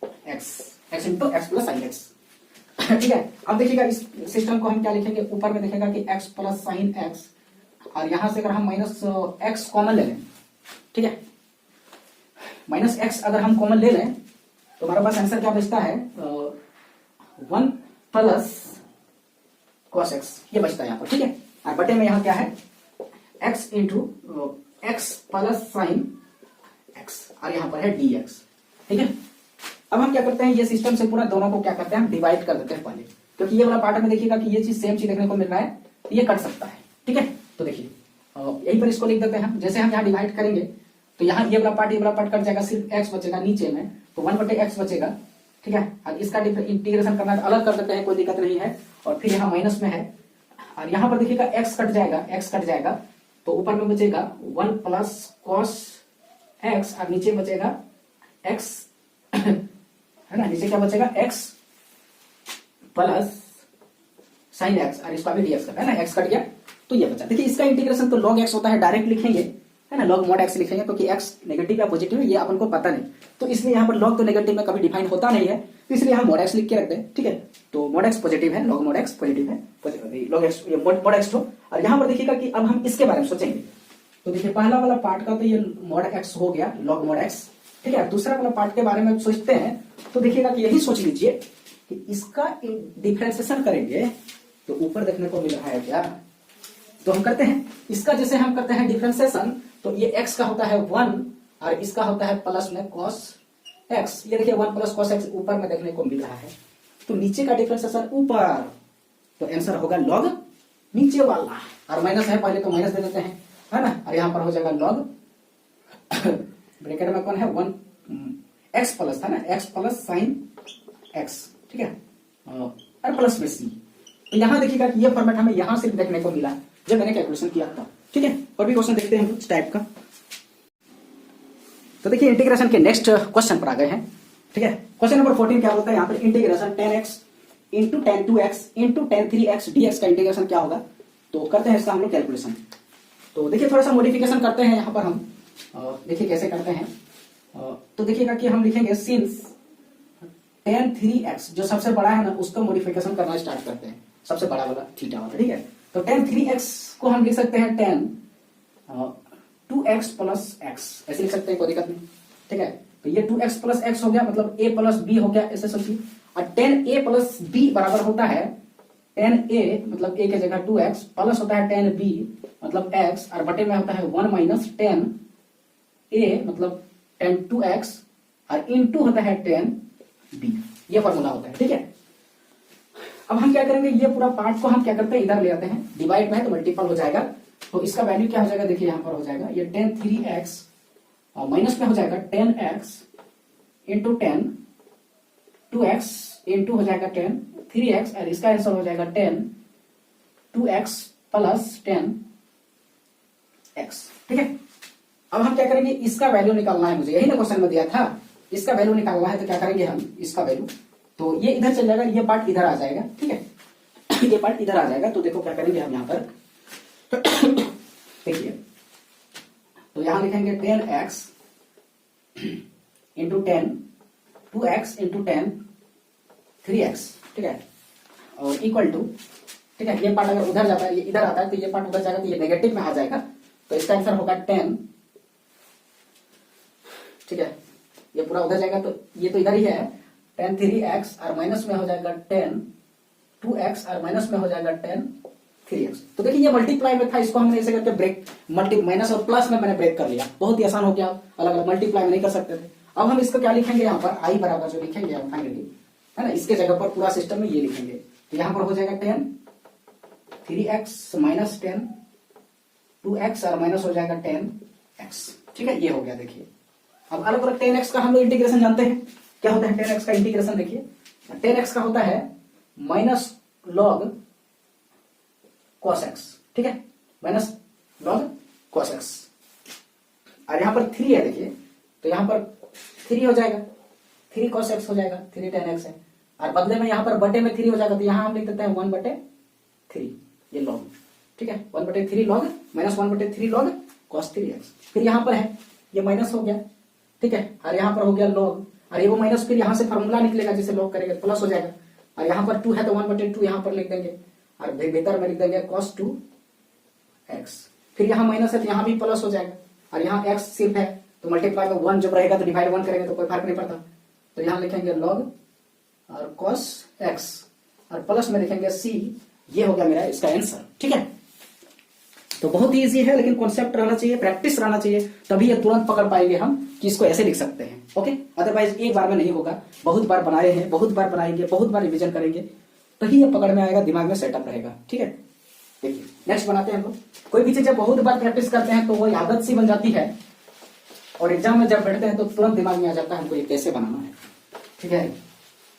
x, x into x plus sine x. ठीक है, अब देखिएगा इस सिस्टम को हम क्या लिखेंगे, ऊपर में देखेगा कि एक्स प्लस साइन एक्स, और यहां से अगर हम माइनस एक्स कॉमन ले लें, ठीक है, माइनस एक्स अगर हम कॉमन ले लें तो हमारे पास आंसर क्या बचता है, 1 प्लस कॉस एक्स, ये बचता है यहाँ पर। ठीक है, और बटे में यहाँ क्या है, x into x plus sine x, और यहाँ पर है डी एक्स। ठीक है, अब हम क्या करते हैं, ये सिस्टम से पूरा दोनों को क्या करते हैं, हम डिवाइड कर देते हैं पहले, क्योंकि ये वाला पार्ट में देखिएगा कि ये चीज सेम चीज देखने को मिल रहा है, तो ये कट सकता है। ठीक है, तो देखिए यहीं पर इसको लिख देते हैं, जैसे हम यहाँ डिवाइड करेंगे तो यहाँ ये वाला पार्ट कट जाएगा, सिर्फ एक्स बचेगा नीचे में, तो 1/x बचेगा। ठीक है, और इसका इंटीग्रेशन करना है तो अलग कर देते हैं, कोई दिक्कत नहीं है, और फिर यहाँ माइनस में है, और यहाँ पर देखिएगा एक्स कट जाएगा, तो ऊपर में बचेगा 1 प्लस कॉस एक्स, और नीचे बचेगा एक्स है ना, नीचे क्या बचेगा, एक्स प्लस साइन एक्स, और इसका भी डी एक्स है ना, एक्स कट गया तो ये बचा। देखिए इसका इंटीग्रेशन तो log x होता है, डायरेक्ट लिखेंगे है ना, log mod x लिखेंगे, क्योंकि x नेगेटिव या पॉजिटिव है ये अपन को पता नहीं, तो इसलिए यहाँ पर log तो नेगेटिव में कभी डिफाइन होता नहीं है, तो इसलिए हम mod x लिख के रखते हैं। ठीक है, तो mod x पॉजिटिव है, log mod x पॉजिटिव है, log x ये mod x हो। और यहाँ पर देखिएगा कि अब हम इसके बारे में सोचेंगे, तो देखिए पहला वाला पार्ट का तो ये mod x हो गया, log mod x। ठीक है, दूसरा वाला पार्ट के बारे में सोचते हैं, तो देखिएगा कि यही सोच लीजिए कि इसका डिफरेंशिएशन करेंगे तो ऊपर देखने को मिल रहा है क्या, तो हम करते हैं इसका, जैसे हम करते हैं डिफरेंशिएशन, तो ये x का होता है 1 और इसका होता है प्लस में cos x, ये देखिए 1 प्लस cos x ऊपर में देखने को मिल रहा है, तो नीचे का डिफरेंशिएशन ऊपर, तो आंसर होगा log नीचे वाला, और माइनस है पहले तो माइनस दे देते हैं है ना, और यहाँ पर हो जाएगा log ब्रैकेट में कौन है 1 x प्लस था ना, x प्लस साइन x। ठीक है, और प्लस में c, तो यहाँ देखिएगा कि ये फॉर्मेट हमें यहाँ सिर्फ देखने को मिला जब मैंने कैलकुलेशन किया था। ठीक है, और भी क्वेश्चन देखते हैं हम इस टाइप का। तो देखिए इंटीग्रेशन के नेक्स्ट क्वेश्चन पर आ गए हैं। ठीक है, क्वेश्चन नंबर 14 क्या होता है, यहाँ पर integration 10x into tan 2x into tan 3x dx का इंटीग्रेशन क्या होगा, तो करते हैं इसका हम लोग कैलकुलेशन। तो देखिए थोड़ा सा मॉडिफिकेशन करते हैं यहाँ पर हम, देखिए कैसे करते हैं, तो देखिएगा कि हम लिखेंगे सिंस tan 3x जो सबसे बड़ा है ना, उसका मॉडिफिकेशन करना स्टार्ट करते हैं, सबसे बड़ा वाला थीटा वाला। ठीक है, तो tan 3x को हम लिख सकते हैं tan 2x प्लस x, ऐसे लिख सकते हैं, कोई दिक्कत नहीं। ठीक है, तो ये 2x प्लस x हो गया, मतलब a प्लस b हो गया, ऐसे समझिए। और tan a प्लस b बराबर होता है tan a, मतलब a के जगह 2x प्लस होता है tan b मतलब x, और बटे में होता है 1 माइनस tan a मतलब tan 2x, और इनटू होता है tan b, ये फॉर्मूला होता है। ठीक है, अब हम क्या करेंगे, ये पूरा पार्ट को हम क्या करते हैं, इधर ले आते हैं, डिवाइड में है तो मल्टीपल हो जाएगा, तो इसका वैल्यू क्या हो जाएगा, देखिए यहां पर हो जाएगा ये tan 3x और माइनस में हो जाएगा tan x into tan 2x into हो जाएगा tan 3x, और इसका आंसर हो जाएगा tan 2x plus tan x। ठीक है, अब हम क्या करेंगे, इसका वैल्यू निकालना है मुझे, यही ना क्वेश्चन में दिया था, इसका वैल्यू निकालना है, तो क्या करेंगे हम, इसका वैल्यू, तो ये इधर चल जाएगा, ये पार्ट इधर आ जाएगा। ठीक है, ये पार्ट इधर आ जाएगा, तो देखो क्या करेंगे हम यहाँ पर देखिए, तो यहां लिखेंगे tan x into tan 2x into tan 3x। ठीक है, और इक्वल टू, ठीक है, ये पार्ट अगर उधर जाता है, ये इधर आता है, तो ये पार्ट उधर जाएगा, तो ये नेगेटिव में आ जाएगा, तो इसका आंसर होगा 10। ठीक है, ये पूरा उधर जाएगा, तो ये तो इधर ही है, tan 3x और माइनस में हो जाएगा tan 2x और माइनस में हो जाएगा tan 3x। तो देखिए ये मल्टीप्लाई में था, इसको हमने ऐसे करके ब्रेक, माइनस और प्लस में मैंने ब्रेक कर लिया, बहुत ही आसान हो गया, अलग अलग मल्टीप्लाई में नहीं कर सकते थे। अब हम इसको क्या लिखेंगे, यहाँ पर आई बराबर जो लिखेंगे हम फाइनली, है ना, इसके जगह पर पूरा सिस्टम में ये लिखेंगे, तो यहाँ पर हो जाएगा tan 3x minus tan 2x और माइनस हो जाएगा tan x। ठीक है, ये हो गया। देखिए अब अलग अलग tan x का हम लोग इंटीग्रेशन जानते हैं, क्या होता है tan x का इंटीग्रेशन, देखिए tan x का होता है माइनस log cos x। ठीक है, माइनस log cos x, और यहां पर 3 है, देखिए तो यहां पर 3 हो जाएगा, 3 cos x हो जाएगा, 3 tan x है, और बदले में यहाँ पर बटे में 3 हो जाएगा, तो यहाँ हम लिख देते हैं 1/3 ये log, ठीक है, 1/3 log minus 1/3 log cos 3x। फिर यहाँ पर है ये माइनस हो गया, ठीक है, और यहाँ पर हो गया log, और ये वो माइनस फिर यहाँ से फॉर्मूला निकलेगा जिसे log करेंगे प्लस हो जाएगा, और यहाँ पर 2 है तो 1/2 यहाँ पर लिख देंगे, और भीतर में लिख देंगे cos 2x। फिर यहाँ माइनस है तो यहाँ भी प्लस हो जाएगा, और यहाँ x सिर्फ है तो मल्टीप्लाई में 1 जब रहेगा तो डिवाइड 1 करेंगे तो कोई फर्क नहीं पड़ता, तो यहाँ लिखेंगे log और cos x और प्लस में लिखेंगे c। ये हो गया मेरा इसका आंसर, ठीक है। तो बहुत ही इजी है, लेकिन कॉन्सेप्ट रहना चाहिए, प्रैक्टिस रहना चाहिए, तभी ये तुरंत पकड़ पाएंगे हम कि इसको ऐसे लिख सकते हैं। ओके, अदरवाइज एक बार में नहीं होगा, बहुत बार बनाए हैं, बहुत बार बनाएंगे, बहुत बार रिविजन करेंगे, तभी ये पकड़ में आएगा, दिमाग में सेटअप रहेगा, ठीक है। देखिए नेक्स्ट बनाते हैं हम लोग। कोई भी चीज जब बहुत बार प्रैक्टिस करते हैं तो वो आदत सी बन जाती है, और एग्जाम में जब बैठते हैं तो तुरंत दिमाग में आ जाता है हमको ये कैसे बनाना है, ठीक है।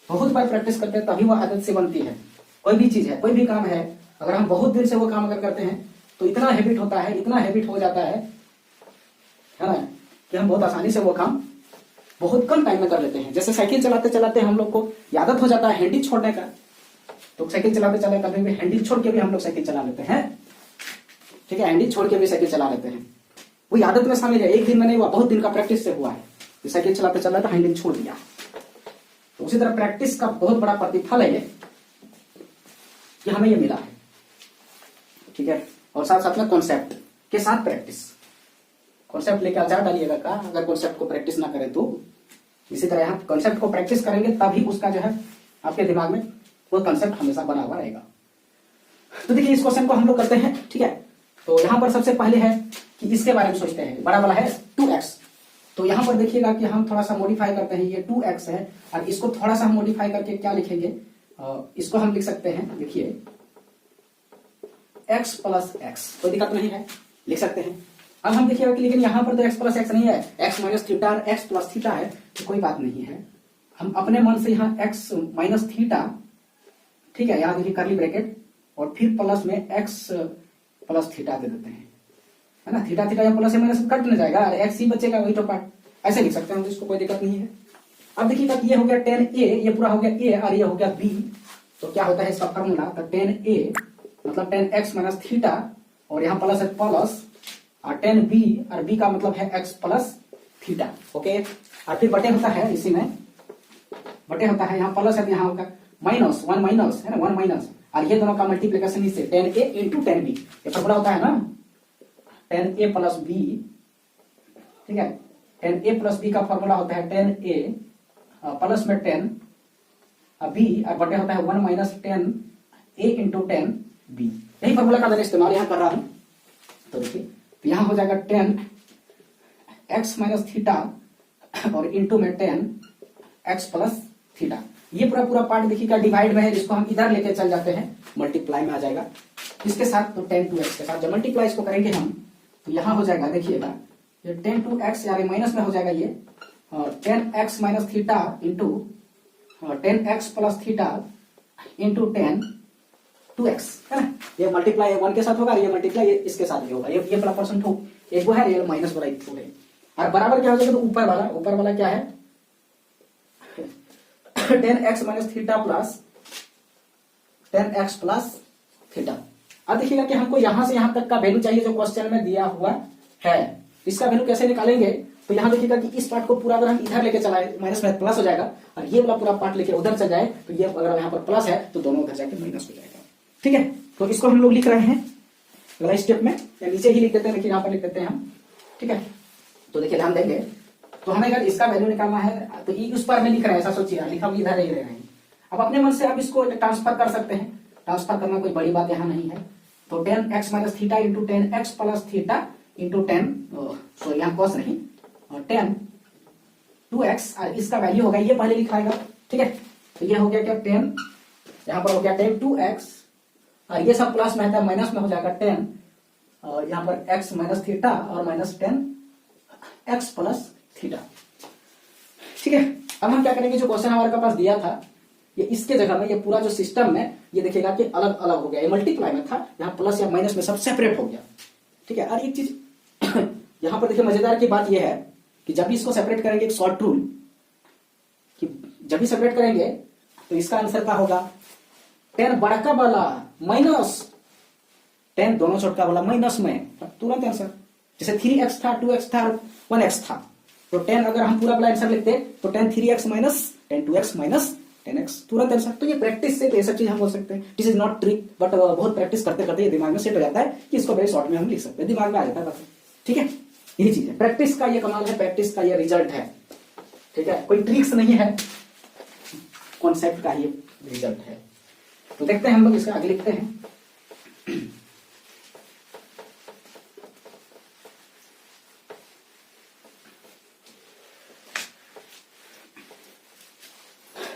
बहुत बार प्रैक्टिस करते हैं तभी वो आदत सी बनती है। कोई भी चीज है, कोई भी काम है, अगर हम बहुत दिन से वो काम अगर करते हैं तो इतना हैबिट होता है, इतना हैबिट हो जाता है ना, कि हम बहुत आसानी से वो काम बहुत कम टाइम में कर लेते हैं। जैसे साइकिल चलाते चलाते हम लोग को आदत हो जाता है हैंडल छोड़ने का, तो साइकिल चलाते चलाते कभी भी हैंडल छोड़ के भी हम लोग साइकिल चला लेते हैं, ठीक है, हैंडल छोड़ के भी साइकिल चला लेते हैं। वही आदत में शामिल है, एक दिन में नहीं हुआ, बहुत दिन का प्रैक्टिस से हुआ है। साइकिल चलाते चलाते हैंडल छोड़ दिया, तो उसी तरह प्रैक्टिस का बहुत बड़ा प्रतिफल है ये कि हमें ये मिला है, ठीक है। और साथ साथ में कॉन्सेप्ट के साथ प्रैक्टिस, कॉन्सेप्ट लेके अचार डालिएगा का, अगर कॉन्सेप्ट को प्रैक्टिस ना करें तो। इसी तरह यहाँ कॉन्सेप्ट को प्रैक्टिस करेंगे तभी उसका जो है आपके दिमाग में वो कॉन्सेप्ट हमेशा बना हुआ रहेगा। तो देखिए इस क्वेश्चन को हम लोग करते हैं, ठीक है। तो यहाँ पर सबसे पहले है कि इसके बारे में सोचते हैं, बड़ा वाला है 2x, तो यहाँ पर देखिएगा कि हम थोड़ा सा मॉडिफाई करते हैं, ये 2x है, और इसको थोड़ा सा हम मॉडिफाई करके क्या लिखेंगे, इसको हम लिख सकते हैं, देखिए x प्लस x, कोई दिक्कत नहीं है, लिख सकते हैं। अब हम देखिएगा कि लेकिन यहाँ पर तो x प्लस x नहीं है, x माइनस थीटा और x प्लस थीटा है, तो कोई बात नहीं है, हम अपने मन से यहाँ x माइनस थीटा, ठीक है, यहाँ देखिए करली ब्रैकेट और फिर प्लस में x प्लस थीटा दे देते हैं, है ना। थीटा थीटा या प्लस माइनस कट नहीं जाएगा और x ही बचेगा, वही तो पार्ट, ऐसे लिख सकते हैं, इसको कोई दिक्कत नहीं है। अब देखिएगा कि ये हो गया tan a, ये पूरा हो गया a और ये हो गया b, तो क्या होता है इसका फॉर्मूला, तो tan a मतलब tan x माइनस थीटा और यहाँ प्लस है प्लस, और tan b और b का मतलब है x प्लस थीटा, ओके। और फिर बटे होता है, इसी में बटे होता है, यहाँ प्लस है तो यहाँ होगा माइनस, 1 माइनस है ना, 1 माइनस, और ये दोनों का मल्टीप्लीकेशन इससे tan a into tan b, ये फॉर्मूला होता है ना, tan a प्लस b, ठीक है, tan a प्लस b का फॉर्मूला होता है tan a प्लस में tan b और बटे होता है 1 minus tan a into tan b। यही फॉर्मूला का मैंने इस्तेमाल यहाँ कर रहा हूँ। तो देखिए तो यहाँ हो जाएगा tan x माइनस थीटा और इंटू में tan x प्लस थीटा। ये पूरा पूरा पार्ट देखिएगा डिवाइड में है, जिसको हम इधर लेके चल जाते हैं, मल्टीप्लाई में आ जाएगा इसके साथ, तो tan 2x के साथ जब मल्टीप्लाई इसको करेंगे हम तो यहाँ हो जाएगा, देखिएगा ये tan 2x यानी माइनस में हो जाएगा ये, और tan x minus theta into tan x plus theta into tan 2x, है ना। ये मल्टीप्लाई 1 के साथ होगा, ये मल्टीप्लाई इसके साथ भी होगा, ये वाला परसेंट हो एक वो है, ये माइनस वाला एक है, और बराबर क्या हो जाएगा, तो ऊपर वाला क्या है tan x minus theta plus tan x plus theta. अब देखिएगा कि हमको यहां से यहां तक का वैल्यू चाहिए जो क्वेश्चन में दिया हुआ है, इसका वैल्यू कैसे निकालेंगे, तो यहाँ देखिएगा कि इस पार्ट को पूरा अगर हम इधर लेके चलाए माइनस में प्लस हो जाएगा, और ये वाला पूरा पार्ट लेके उधर चल जाए तो ये अगर यहाँ पर प्लस है तो दोनों उधर जाके माइनस हो जाएगा, ठीक है। तो इसको हम लोग लिख रहे हैं अगला स्टेप में, या नीचे ही लिख देते हैं, लेकिन यहाँ पर लिख देते हैं हम, ठीक है। तो देखिए ध्यान देंगे, तो हमें अगर इसका वैल्यू निकालना है तो उस पर में लिख रहे हैं, ऐसा सोचिए, लिखा हम इधर ही ले रहे हैं। अब अपने मन से आप इसको ट्रांसफर कर सकते हैं, ट्रांसफर करना कोई बड़ी बात यहाँ नहीं है। तो tan x minus theta into tan x plus theta into tan, sorry यहाँ कॉस नहीं, tan 2x, और इसका वैल्यू होगा ये पहले लिखाएगा, ठीक है। तो ये हो गया क्या tan, यहाँ पर हो गया tan 2x, और ये सब प्लस में है माइनस में हो जाएगा tan, और यहाँ पर x माइनस थीटा और minus tan x plus theta, ठीक है। अब हम क्या करेंगे, जो क्वेश्चन हमारे पास दिया था ये इसके जगह में, ये पूरा जो सिस्टम में ये देखिएगा कि अलग अलग हो गया, ये मल्टीप्लाई में था, यहाँ प्लस या माइनस में सब सेपरेट हो गया, ठीक है। और एक चीज यहाँ पर देखिए मजेदार की बात यह है कि जब भी इसको सेपरेट करेंगे, एक शॉर्ट रूल जब भी सेपरेट करेंगे तो इसका आंसर क्या होगा, 10 बड़का वाला माइनस 10 दोनों छोटका वाला माइनस में, तुरंत आंसर। जैसे 3x था, 2x था, 1x था, तो 10 अगर हम पूरा वाला आंसर लिखते तो 10 3x minus 10 2x minus 10x, तुरंत आंसर। तो ये प्रैक्टिस से ये सब चीज हम बोल सकते हैं। This is not trick, but बहुत प्रैक्टिस करते करते ये दिमाग में सेट हो जाता है कि इसको वेरी शॉर्ट में हम लिख सकते हैं, दिमाग में आ जाता है बस। ठीक है, यही चीज है, प्रैक्टिस का ये कमाल है, प्रैक्टिस का ये रिजल्ट है। ठीक है, कोई ट्रिक्स नहीं है, कॉन्सेप्ट का ये रिजल्ट है। तो देखते हैं हम लोग इसका आगे लिखते हैं।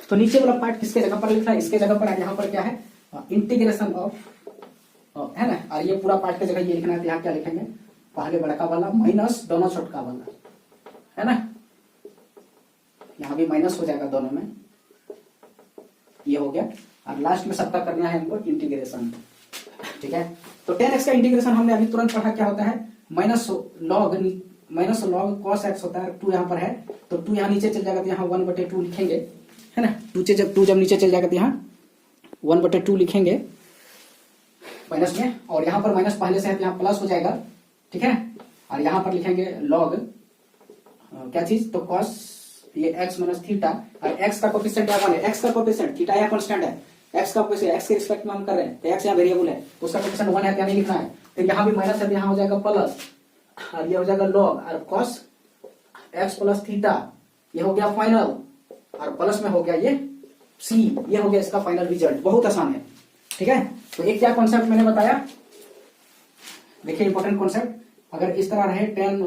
तो नीचे वाला पार्ट किसके जगह पर लिखना है, इसके जगह पर, यहाँ पर क्या है, इंटीग्रेशन ऑफ, है ना, और ये पूरा पार्ट की जगह ये लिखना है। यहाँ क्या लिखेंगे, पहले बड़का वाला माइनस दोनों छोटका वाला, है ना, यहाँ भी माइनस हो जाएगा दोनों में, ये हो गया। और लास्ट में सबका करना है हमको इंटीग्रेशन। ठीक है, तो 10x का इंटीग्रेशन हमने अभी तुरंत पढ़ा, क्या होता है, माइनस लॉग कॉस एक्स होता है। 2 यहाँ पर है तो 2 यहाँ नीचे चल जाएगा तो यहाँ 1/2 लिखेंगे, है ना। 2 जब नीचे चल जाएगा तो यहाँ 1/2 लिखेंगे माइनस में, और यहाँ पर माइनस पहले से है तो यहाँ प्लस हो जाएगा। ठीक है, और यहाँ पर लिखेंगे लॉग क्या चीज, तो कॉस ये x माइनस थीटा, और x का कोफिशिएंट क्या है, x का कोफिशिएंट, थीटा यहाँ कांस्टेंट है, x का कोफिशिएंट x के रिस्पेक्ट में हम कर रहे हैं, तो x यहाँ वेरिएबल है, उसका कोफिशिएंट 1 है, क्या नहीं लिखना है। तो यहाँ भी माइनस है तो यहाँ हो जाएगा प्लस, और ये हो जाएगा लॉग, और कॉस x प्लस थीटा, ये हो गया फाइनल, और प्लस में हो गया ये c, ये हो गया इसका फाइनल रिजल्ट। बहुत आसान है। ठीक है, तो एक क्या कॉन्सेप्ट मैंने बताया, देखिए इंपॉर्टेंट कॉन्सेप्ट, अगर इस तरह रहे tan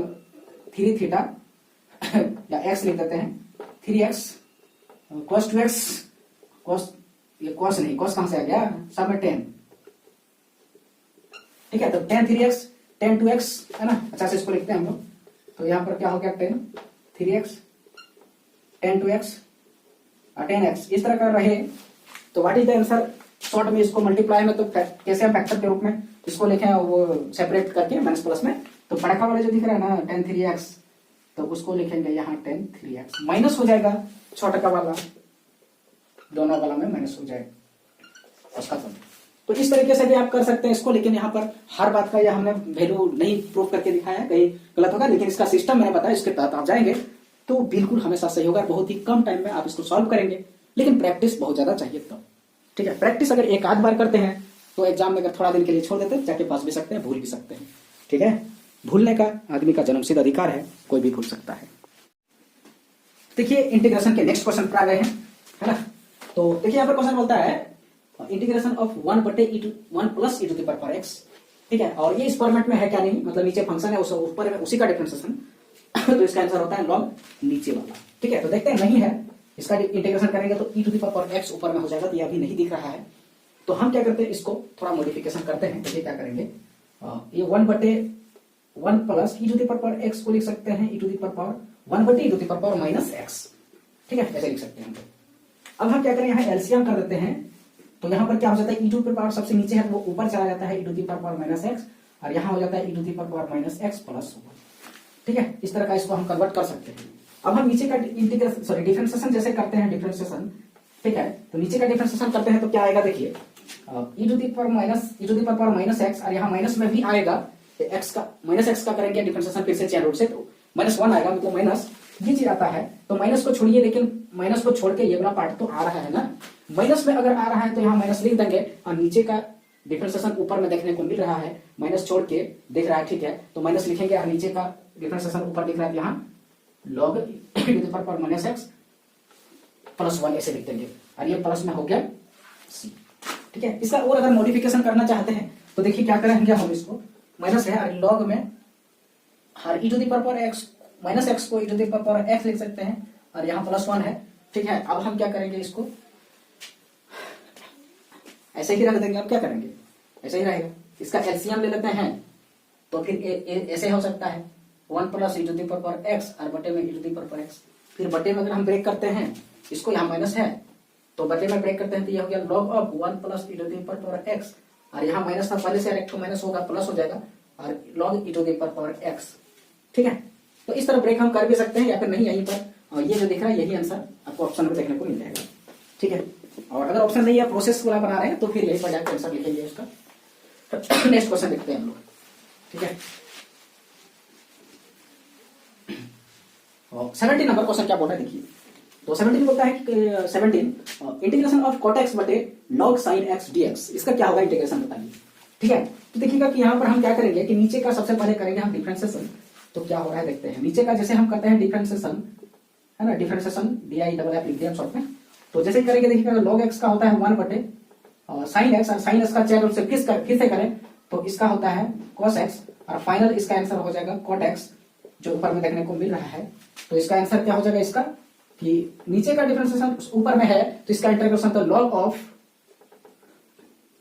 3 थीटा या x लिख देते हैं, 3x cos 2x, ये cos नहीं, cos कहां से आ गया, सब में 10। ठीक है, तो tan 3x tan 2x, है ना, अच्छा से इसको लिखते हैं हम लोग। तो यहां पर क्या हो गया, tan 3x tan 2x और tan x, इस तरह का रहे तो what is the answer, short में इसको मल्टीप्लाई में तो कैसे हम फैक्टर के रूप में इसको लिखें, वो सेपरेट करके माइनस प्लस में। तो बड़का वाला जो दिख रहा है ना tan 3x, तो उसको लिखेंगे यहाँ tan 3x, माइनस हो जाएगा छोटा वाला, दोनों वाला में माइनस हो जाएगा उसका। तो इस तरीके से भी आप कर सकते हैं इसको, लेकिन यहाँ पर हर बात का यह हमने वैल्यू नहीं प्रूव करके दिखाया है, कहीं गलत होगा, लेकिन इसका सिस्टम मैंने बताया, इसके तहत आप जाएंगे तो बिल्कुल हमेशा सही होगा, बहुत ही कम टाइम में आप इसको सॉल्व करेंगे, लेकिन प्रैक्टिस बहुत ज्यादा चाहिए तब। ठीक है, प्रैक्टिस अगर एक आध बार करते हैं तो एग्जाम में अगर थोड़ा दिन के लिए छोड़ देते हैं, जाके पास भी सकते हैं, भूल भी सकते हैं। ठीक है, भूलने का आदमी का जन्मसिद्ध अधिकार है, कोई भी भूल सकता है। देखिए इंटीग्रेशन के नेक्स्ट क्वेश्चन पर आ गए हैं, है ना। तो देखिए यहाँ पर क्वेश्चन बोलता है integration of 1 plus e to the power x। ठीक है, और ये इस फॉर्मेट में है क्या नहीं, मतलब नीचे फंक्शन है ऊपर उसी का डिफरेंशिएशन तो इसका आंसर होता है लॉग नीचे वाला। ठीक है, तो देखते हैं नहीं है, इसका इंटीग्रेशन करेंगे तो e to the power x ऊपर में हो जाएगा, तो ये अभी नहीं दिख रहा है। तो हम क्या करते हैं, इसको थोड़ा मॉडिफिकेशन करते हैं। देखिए क्या करेंगे, ये 1 plus e to the power x को लिख सकते हैं e to the power 1 e to the power minus x। ठीक है, ऐसे लिख सकते हैं। अब हम क्या करें, यहाँ एलसीएम कर देते हैं, तो यहाँ पर क्या हो जाता है, e टू द पावर सबसे नीचे है वो ऊपर चला जाता है e to the power minus x, और यहाँ हो जाता है e to the power minus x plus 1। ठीक है, इस तरह का इसको हम कन्वर्ट कर सकते हैं। अब हम नीचे का इंटीग्रेशन सॉरी डिफरेंशिएशन जैसे करते हैं, डिफरेंशिएशन, ठीक है, तो नीचे का डिफरेंशिएशन करते हैं तो क्या आएगा, देखिए e to the power minus x, और यहाँ माइनस में भी आएगा x का, माइनस x का करेंगे डिफरेंशिएशन फिर से चेन रूट से, तो -1 आएगा, मतलब माइनस ये चीज आता है। तो माइनस को छोड़िए, लेकिन माइनस को छोड़ के ये वाला पार्ट तो आ रहा है ना, माइनस में अगर आ रहा है तो यहाँ माइनस लिख देंगे, और नीचे का डिफरेंशिएशन ऊपर में देखने को मिल रहा है, माइनस छोड़ के दिख रहा है। ठीक है, तो माइनस लिखेंगे, और नीचे का डिफरेंशिएशन ऊपर दिख रहा है, यहाँ log e to the power minus x plus 1 ऐसे लिख देंगे, और ये प्लस में हो गया c। ठीक है, इसका और अगर मॉडिफिकेशन करना चाहते हैं तो देखिए क्या करेंगे हम, इसको माइनस है और लॉग में हर e to the power x minus x को e to the power x लिख सकते हैं, और यहाँ प्लस 1 है। ठीक है, अब हम क्या करेंगे, इसको ऐसे ही रख देंगे। अब क्या करेंगे, ऐसे ही रहेगा, इसका एलसीएम ले लेते हैं, तो फिर ऐसे हो सकता है 1 plus e to the power x और बटे में e to the power x। फिर बटे में अगर हम ब्रेक करते हैं, इसको यहाँ माइनस है तो बटे में ब्रेक करते हैं, तो ये हो गया log of 1 plus e to the power x, और यहाँ माइनस था पहले से, एक माइनस होगा प्लस हो जाएगा, और log e to the power x। ठीक है, तो इस तरह ब्रेक हम कर भी सकते हैं, या फिर नहीं यहीं पर, और ये जो दिख रहा है यही आंसर आपका आपको ऑप्शन में देखने को मिल जाएगा। ठीक है, और अगर ऑप्शन नहीं है, प्रोसेस वाला बना रहे हैं, तो फिर यही पर जाकर आंसर लिखेंगे उसका। नेक्स्ट क्वेश्चन देखते हैं हम लोग। ठीक है, 17 नंबर क्वेश्चन क्या बोल रहा है देखिए। तो 17 बोलता है कि 17 इंटीग्रेशन ऑफ cot x बटे log sin x dx, इसका क्या होगा इंटीग्रेशन बताइए। ठीक है, तो देखिएगा कि यहाँ पर हम क्या करेंगे कि नीचे का सबसे पहले करेंगे हम डिफरेंशिएशन। तो क्या हो रहा है देखते हैं। नीचे का जैसे हम करते हैं डिफरेंशिएशन, है ना, डिफरेंशिएशन DIFF लिख दिया शॉर्ट में। तो जैसे करेंगे देखिएगा log x का होता है 1 बटे sin x, और sin x का चेयर से फिर से करें तो इसका होता है cos x, और फाइनल इसका आंसर हो जाएगा cot x, जो ऊपर में देखने को मिल रहा है। तो इसका आंसर क्या हो जाएगा इसका, कि नीचे का डिफरेंशिएशन ऊपर में है तो इसका इंटीग्रेशन तो log ऑफ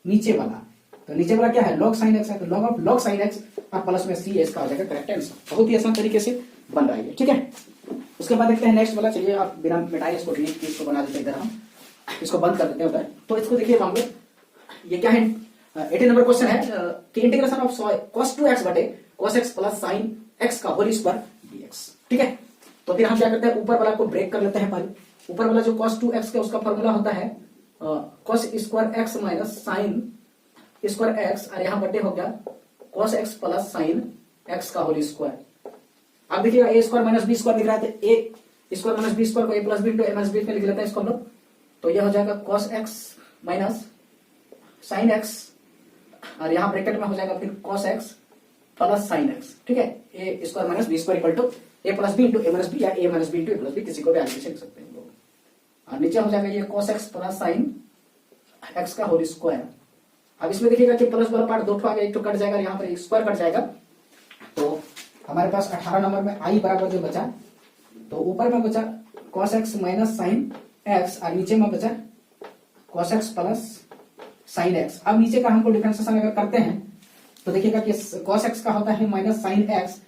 नीचे वाला, तो नीचे वाला क्या है log sin x है, तो log of log sin x और प्लस में c इसका हो जाएगा करेक्ट आंसर। बहुत ही आसान तरीके से बन रहा है। ठीक है, उसके बाद देखते हैं नेक्स्ट वाला। चलिए आप बिना मिटाए इसको डिलीट इसको बना देते हैं, इधर हम इसको बंद कर देते हैं उधर। तो इसको देखिए हम लोग, ये क्या है 18 नंबर क्वेश्चन है कि इंटीग्रेशन ऑफ cos 2x बटे cos x plus sin x का होल स्क्वायर dx। ठीक है, तो फिर हम क्या करते हैं, ऊपर वाला को ब्रेक कर लेते हैं पहले। ऊपर वाला जो cos 2x का उसका फॉर्मूला होता है cos square x minus sin square x, और यहाँ बटे हो गया cos x plus sin x का होल स्क्वायर। अब देखिएगा a square minus b square दिख रहा है, तो a square minus b square को a plus b into a minus b में लिख लेते हैं इसको हम लोग। तो यह हो जाएगा cos x minus sin x, और यहाँ ब्रैकेट में हो जाएगा फिर cos x plus sin x। ठीक है, a square minus b square equal to a plus b into a minus b, या a minus b into a plus b, किसी को भी आगे लिख सकते हैं लोग। और नीचे हो जाएगा ये cos x plus sin x का होल स्क्वायर। अब इसमें देखिएगा कि प्लस वाला पार्ट दो ठो आ गया, एक तो कट जाएगा, यहाँ पर एक स्क्वायर कट जाएगा। तो हमारे पास 18 नंबर में आई बराबर जो बचा, तो ऊपर में बचा cos x minus sin x, और नीचे में बचा cos x plus sin x। अब नीचे का हमको डिफरेंशिएशन अगर करते हैं तो देखिएगा कि cos x का होता है माइनस sin x,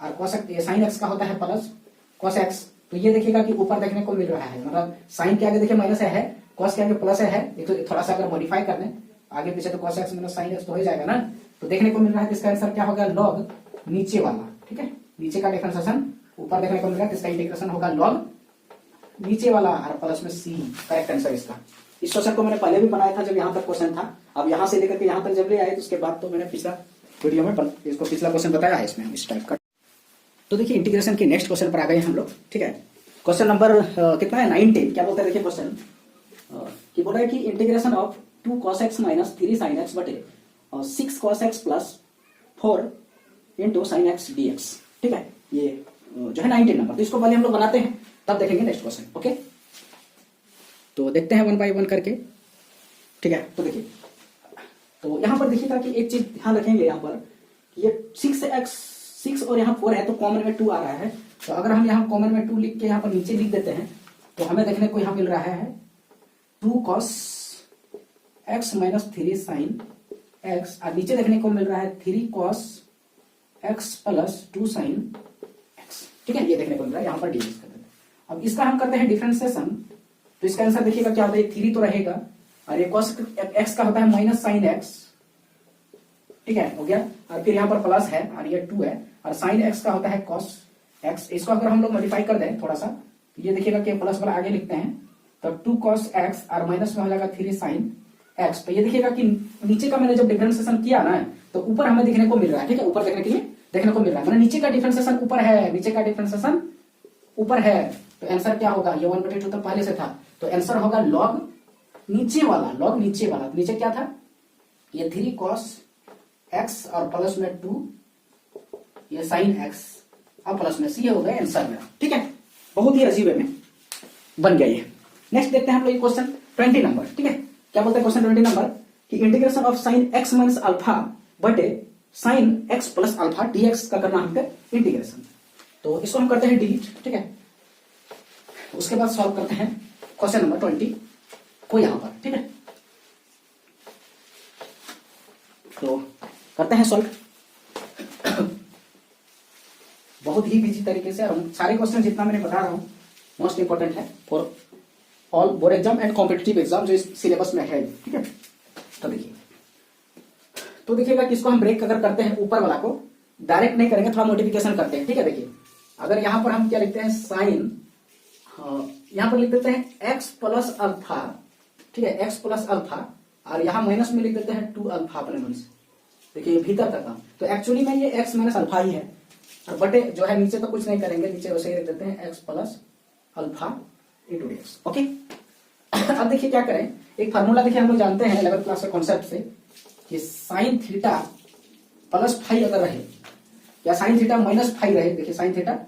और sin x का होता है प्लस cos x। तो ये देखिएगा कि ऊपर देखने को मिल रहा है, मतलब sin के आगे देखिए माइनस है, cos के आगे प्लस है, ये तो थोड़ा सा अगर मॉडिफाई कर दें आगे पीछे तो cos x minus sin x तो हो जाएगा ना। तो देखने को मिल रहा है कि इसका आंसर क्या होगा log नीचे वाला। ठीक है, नीचे का डिफरेंशिएशन ऊपर देखने को मिल रहा है, इसका इंटीग्रेशन होगा log नीचे वाला और प्लस में c, करेक्ट आंसर इसका। इस क्वेश्चन को मैंने पहले भी बनाया था जब यहाँ तक क्वेश्चन था। अब यहाँ से लेकर के यहाँ तक जब ले आए तो उसके बाद तो मैंने पिछला वीडियो में इसको पिछला क्वेश्चन बताया है इसमें इस टाइप का। तो देखिए इंटीग्रेशन के नेक्स्ट क्वेश्चन पर आ गए हम लोग। ठीक है, क्वेश्चन नंबर कितना है 19। क्या बोलता है देखिए क्वेश्चन कि बोल रहा है कि integration of 2 cos x minus 3 sin x बटे 6 cos x plus 4 into sin x dx। ठीक है, ये जो है 19 नंबर। तो इसको पहले हम लोग बनाते हैं तब देखेंगे नेक्स्ट क्वेश्चन। ओके, तो देखते हैं 1 बाय 1 करके। ठीक है, तो देखिए, तो यहाँ पर देखिएगा कि एक चीज ध्यान रखेंगे, यहाँ पर ये 6 और यहाँ 4 है तो कॉमन में 2 आ रहा है। तो अगर हम यहाँ कॉमन में 2 लिख के यहाँ पर नीचे लिख देते हैं तो हमें देखने को यहाँ मिल रहा है 2 cos x minus 3 sin x, और नीचे देखने को मिल रहा है 3 cos x plus 2 sin x। ठीक है, ये देखने को मिल रहा है, यहाँ पर डिवाइड कर देते हैं। अब इसका हम करते हैं डिफरेंशिएशन, तो इसका आंसर देखिएगा क्या होता है, 3 तो रहेगा, और ये cos x का होता है माइनस sin x। ठीक है, हो गया, और फिर यहाँ पर प्लस है और ये 2 है, और sin x का होता है cos x। इसको अगर हम लोग मॉडिफाई कर दें थोड़ा सा, तो ये देखिएगा कि प्लस वाला आगे लिखते हैं, तो 2 cos x और माइनस में हो जाएगा 3 sin x। तो ये देखिएगा कि नीचे का मैंने जब डिफरेंशिएशन किया ना तो ऊपर हमें देखने को मिल रहा है। ठीक है, ऊपर देखने के लिए देखने को मिल रहा है, मतलब नीचे का डिफरेंशिएशन ऊपर है, नीचे का डिफरेंशिएशन ऊपर है। तो आंसर क्या होगा, ये 1/2 तो पहले से था, तो आंसर होगा log नीचे वाला, log नीचे वाला। नीचे क्या था, ये 3 cos x और प्लस में 2 ये sin x और प्लस में c, ये हो गया आंसर मेरा। ठीक है, बहुत ही अजीब में बन गया ये। नेक्स्ट देखते हैं हम लोग ये क्वेश्चन 20 नंबर। ठीक है, क्या बोलते हैं क्वेश्चन 20 नंबर कि integration of sin x minus alpha बटे sin x plus alpha dx का करना हमको इंटीग्रेशन। तो इसको हम करते हैं डिलीट। ठीक है, उसके बाद सॉल्व करते हैं क्वेश्चन नंबर 20 को यहां पर। ठीक है, तो करते हैं सॉल्व बहुत ही बिजी तरीके से, और सारे क्वेश्चन जितना मैंने बता रहा हूं मोस्ट इंपोर्टेंट है for all board exam and competitive exam जो इस सिलेबस में है। ठीक है, तो देखिएगा कि इसको हम ब्रेक अगर करते हैं ऊपर वाला को, डायरेक्ट नहीं करेंगे, थोड़ा मॉडिफिकेशन करते हैं। ठीक है, देखिए अगर यहां पर हम क्या लिखते हैं साइन यहाँ पर लिख देते हैं x प्लस अल्फा, ठीक है, x प्लस अल्फा, और यहाँ माइनस में लिख देते हैं 2 अल्फा अपने मन से। देखिए भीतर तक का, तो एक्चुअली में ये x माइनस अल्फा ही है, और बटे जो है नीचे तो कुछ नहीं करेंगे, नीचे वैसे ही लिख देते हैं x plus alpha into dx। Okay, अब देखिए क्या करें, एक फार्मूला देखिए हम लोग जानते हैं 11th क्लास के कॉन्सेप्ट से कि साइन थीटा प्लस फाई अगर रहे या साइन थीटा माइनस फाई रहे, देखिए साइन थीटा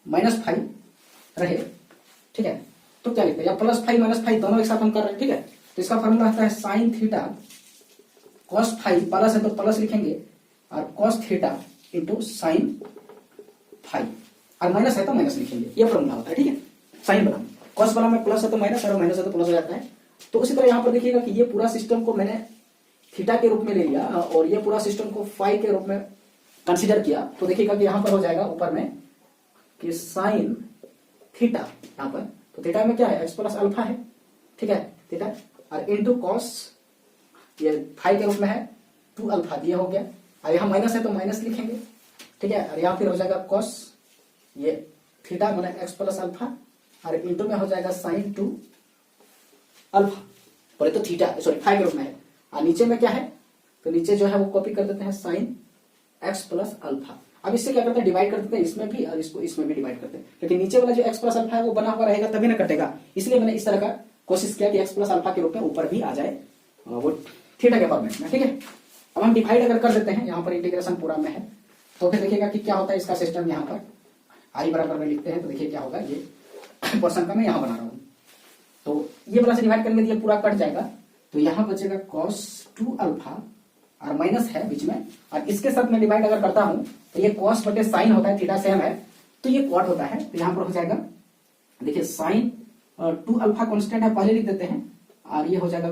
माइनस फाई रहे, ठीक है, तो क्या लिखते हैं, या प्लस फाई माइनस फाई दोनों एक साथ हम कर रहे हैं, ठीक है, तो इसका फार्मूला आता है sine theta cos phi, plus है तो प्लस लिखेंगे, और cos theta into sine phi, और माइनस है तो माइनस लिखेंगे, ये फॉर्मूला होता है, ठीक है। साइन वाला, कॉस वाला में प्लस है तो माइनस, और माइनस है तो प्लस हो जाता है। तो उसी तरह यहाँ पर देखिएगा कि ये पूरा सिस्टम को मैंने थीटा के रूप में ले लिया, और ये पूरा सिस्टम को फाई के रूप में कंसीडर किया, तो देखिएगा कि यहाँ पर हो जाएगा ऊपर में कि साइन थीटा, यहाँ पर तो थीटा में क्या है, एक्स प्लस अल्फा है, ठीक है, थीटा, और इंटू कॉस, ये फाई के रूप में है 2 अल्फा दिया हो गया, और यहाँ माइनस है तो माइनस लिखेंगे, ठीक है, और यहाँ फिर हो जाएगा कॉस ये थीटा माने एक्स प्लस अल्फा, और इंटू में हो जाएगा साइन 2 अल्फा, बोले तो थीटा सॉरी फाई के रूप में है, और नीचे में क्या है, तो नीचे जो है वो कॉपी कर देते हैं साइन एक्स प्लस अल्फा। अब इससे क्या करते हैं, डिवाइड कर देते हैं, इसमें भी और इसको इसमें भी डिवाइड करते हैं, लेकिन नीचे वाला जो एक्स प्लस अल्फा है वो बना हुआ रहेगा तभी ना कटेगा, इसलिए मैंने इस तरह का कोशिश किया कि एक्स प्लस अल्फा के रूप में ऊपर भी आ जाए वो थीटा के फॉर्मेट में, ठीक है। अब हम डिवाइड अगर कर देते हैं, यहाँ पर इंटीग्रेशन पूरा में है, तो फिर देखिएगा कि क्या होता है इसका सिस्टम, यहाँ पर आई बराबर में लिखते हैं, तो देखिए क्या होगा, ये पोर्शन का मैं यहाँ बना रहा हूँ, तो ये वाला से डिवाइड करेंगे तो ये पूरा कट जाएगा, तो यहाँ बचेगा cos 2 अल्फा, और माइनस है बीच में, और इसके साथ मैं डिवाइड अगर करता हूं तो ये cos बटे साइन होता है, थीटा सेम है तो ये कॉट होता है, तो यहाँ पर हो जाएगा देखिए साइन 2 अल्फा कॉन्स्टेंट है, पहले लिख देते हैं, और ये हो जाएगा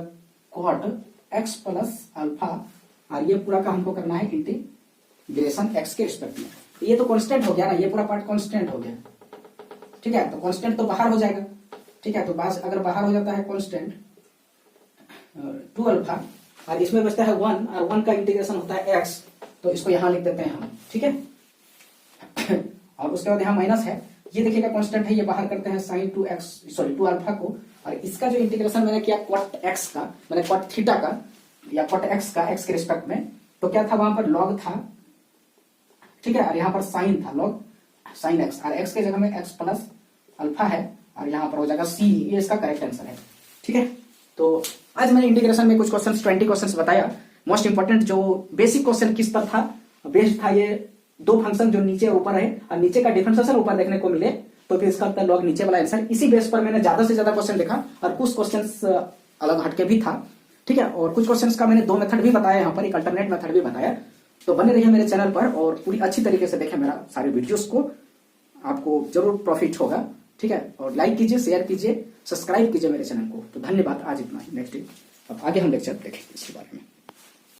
कॉट x प्लस अल्फा, और ये पूरा का हमको करना है इंटीग्रेशन x के रिस्पेक्ट में, तो ये तो कॉन्स्टेंट हो गया ना, ये पूरा पार्ट कॉन्स्टेंट हो गया, ठीक है, तो कॉन्स्टेंट तो बाहर हो जाएगा, ठीक है, तो बस अगर बाहर हो जाता है कॉन्स्टेंट 2 अल्फा, और इसमें बचता है 1, और 1 का इंटीग्रेशन होता है x, तो इसको यहां लिख देते हैं हम, ठीक है। और उसके बाद यहाँ माइनस है, ये देखिएगा कांस्टेंट है, ये बाहर करते हैं साइन 2 अल्फा को, और इसका जो इंटीग्रेशन मैंने किया कॉट x का, मैंने कॉट थीटा का या कॉट x का x के रिस्पेक्ट में, तो क्या था वहां पर लॉग था, ठीक है, और यहाँ पर साइन था लॉग साइन x, और x के जगह में x प्लस अल्फा है, और यहाँ पर हो जाएगा c, ये इसका करेक्ट आंसर है, ठीक है। तो आज मैंने इंटीग्रेशन में कुछ क्वेश्चंस 20 क्वेश्चंस बताया। मोस्ट इंपोर्टेंट जो बेसिक क्वेश्चन किस पर था, बेस्ड था ये 2 फंक्शन जो नीचे और ऊपर है, और नीचे का डिफरेंशिएशन ऊपर देखने को मिले, तो फिर इसका लॉग नीचे वाला आंसर, इसी बेस पर मैंने ज्यादा से ज्यादा क्वेश्चन लिखा, और कुछ क्वेश्चंस अलग हटके भी था, ठीक है, और कुछ क्वेश्चंस का मैंने 2 मेथड भी बताया, यहाँ पर एक अल्टरनेट मेथड भी बताया। तो बने रहिए मेरे चैनल पर और पूरी अच्छी तरीके से देखें मेरा सारे वीडियोस को, आपको जरूर प्रॉफिट होगा, ठीक है। और लाइक कीजिए, शेयर कीजिए, सब्सक्राइब कीजिए मेरे चैनल को। तो धन्यवाद, आज इतना ही, नेक्स्ट डे अब आगे हम लेक्चर देखेंगे इसके बारे में।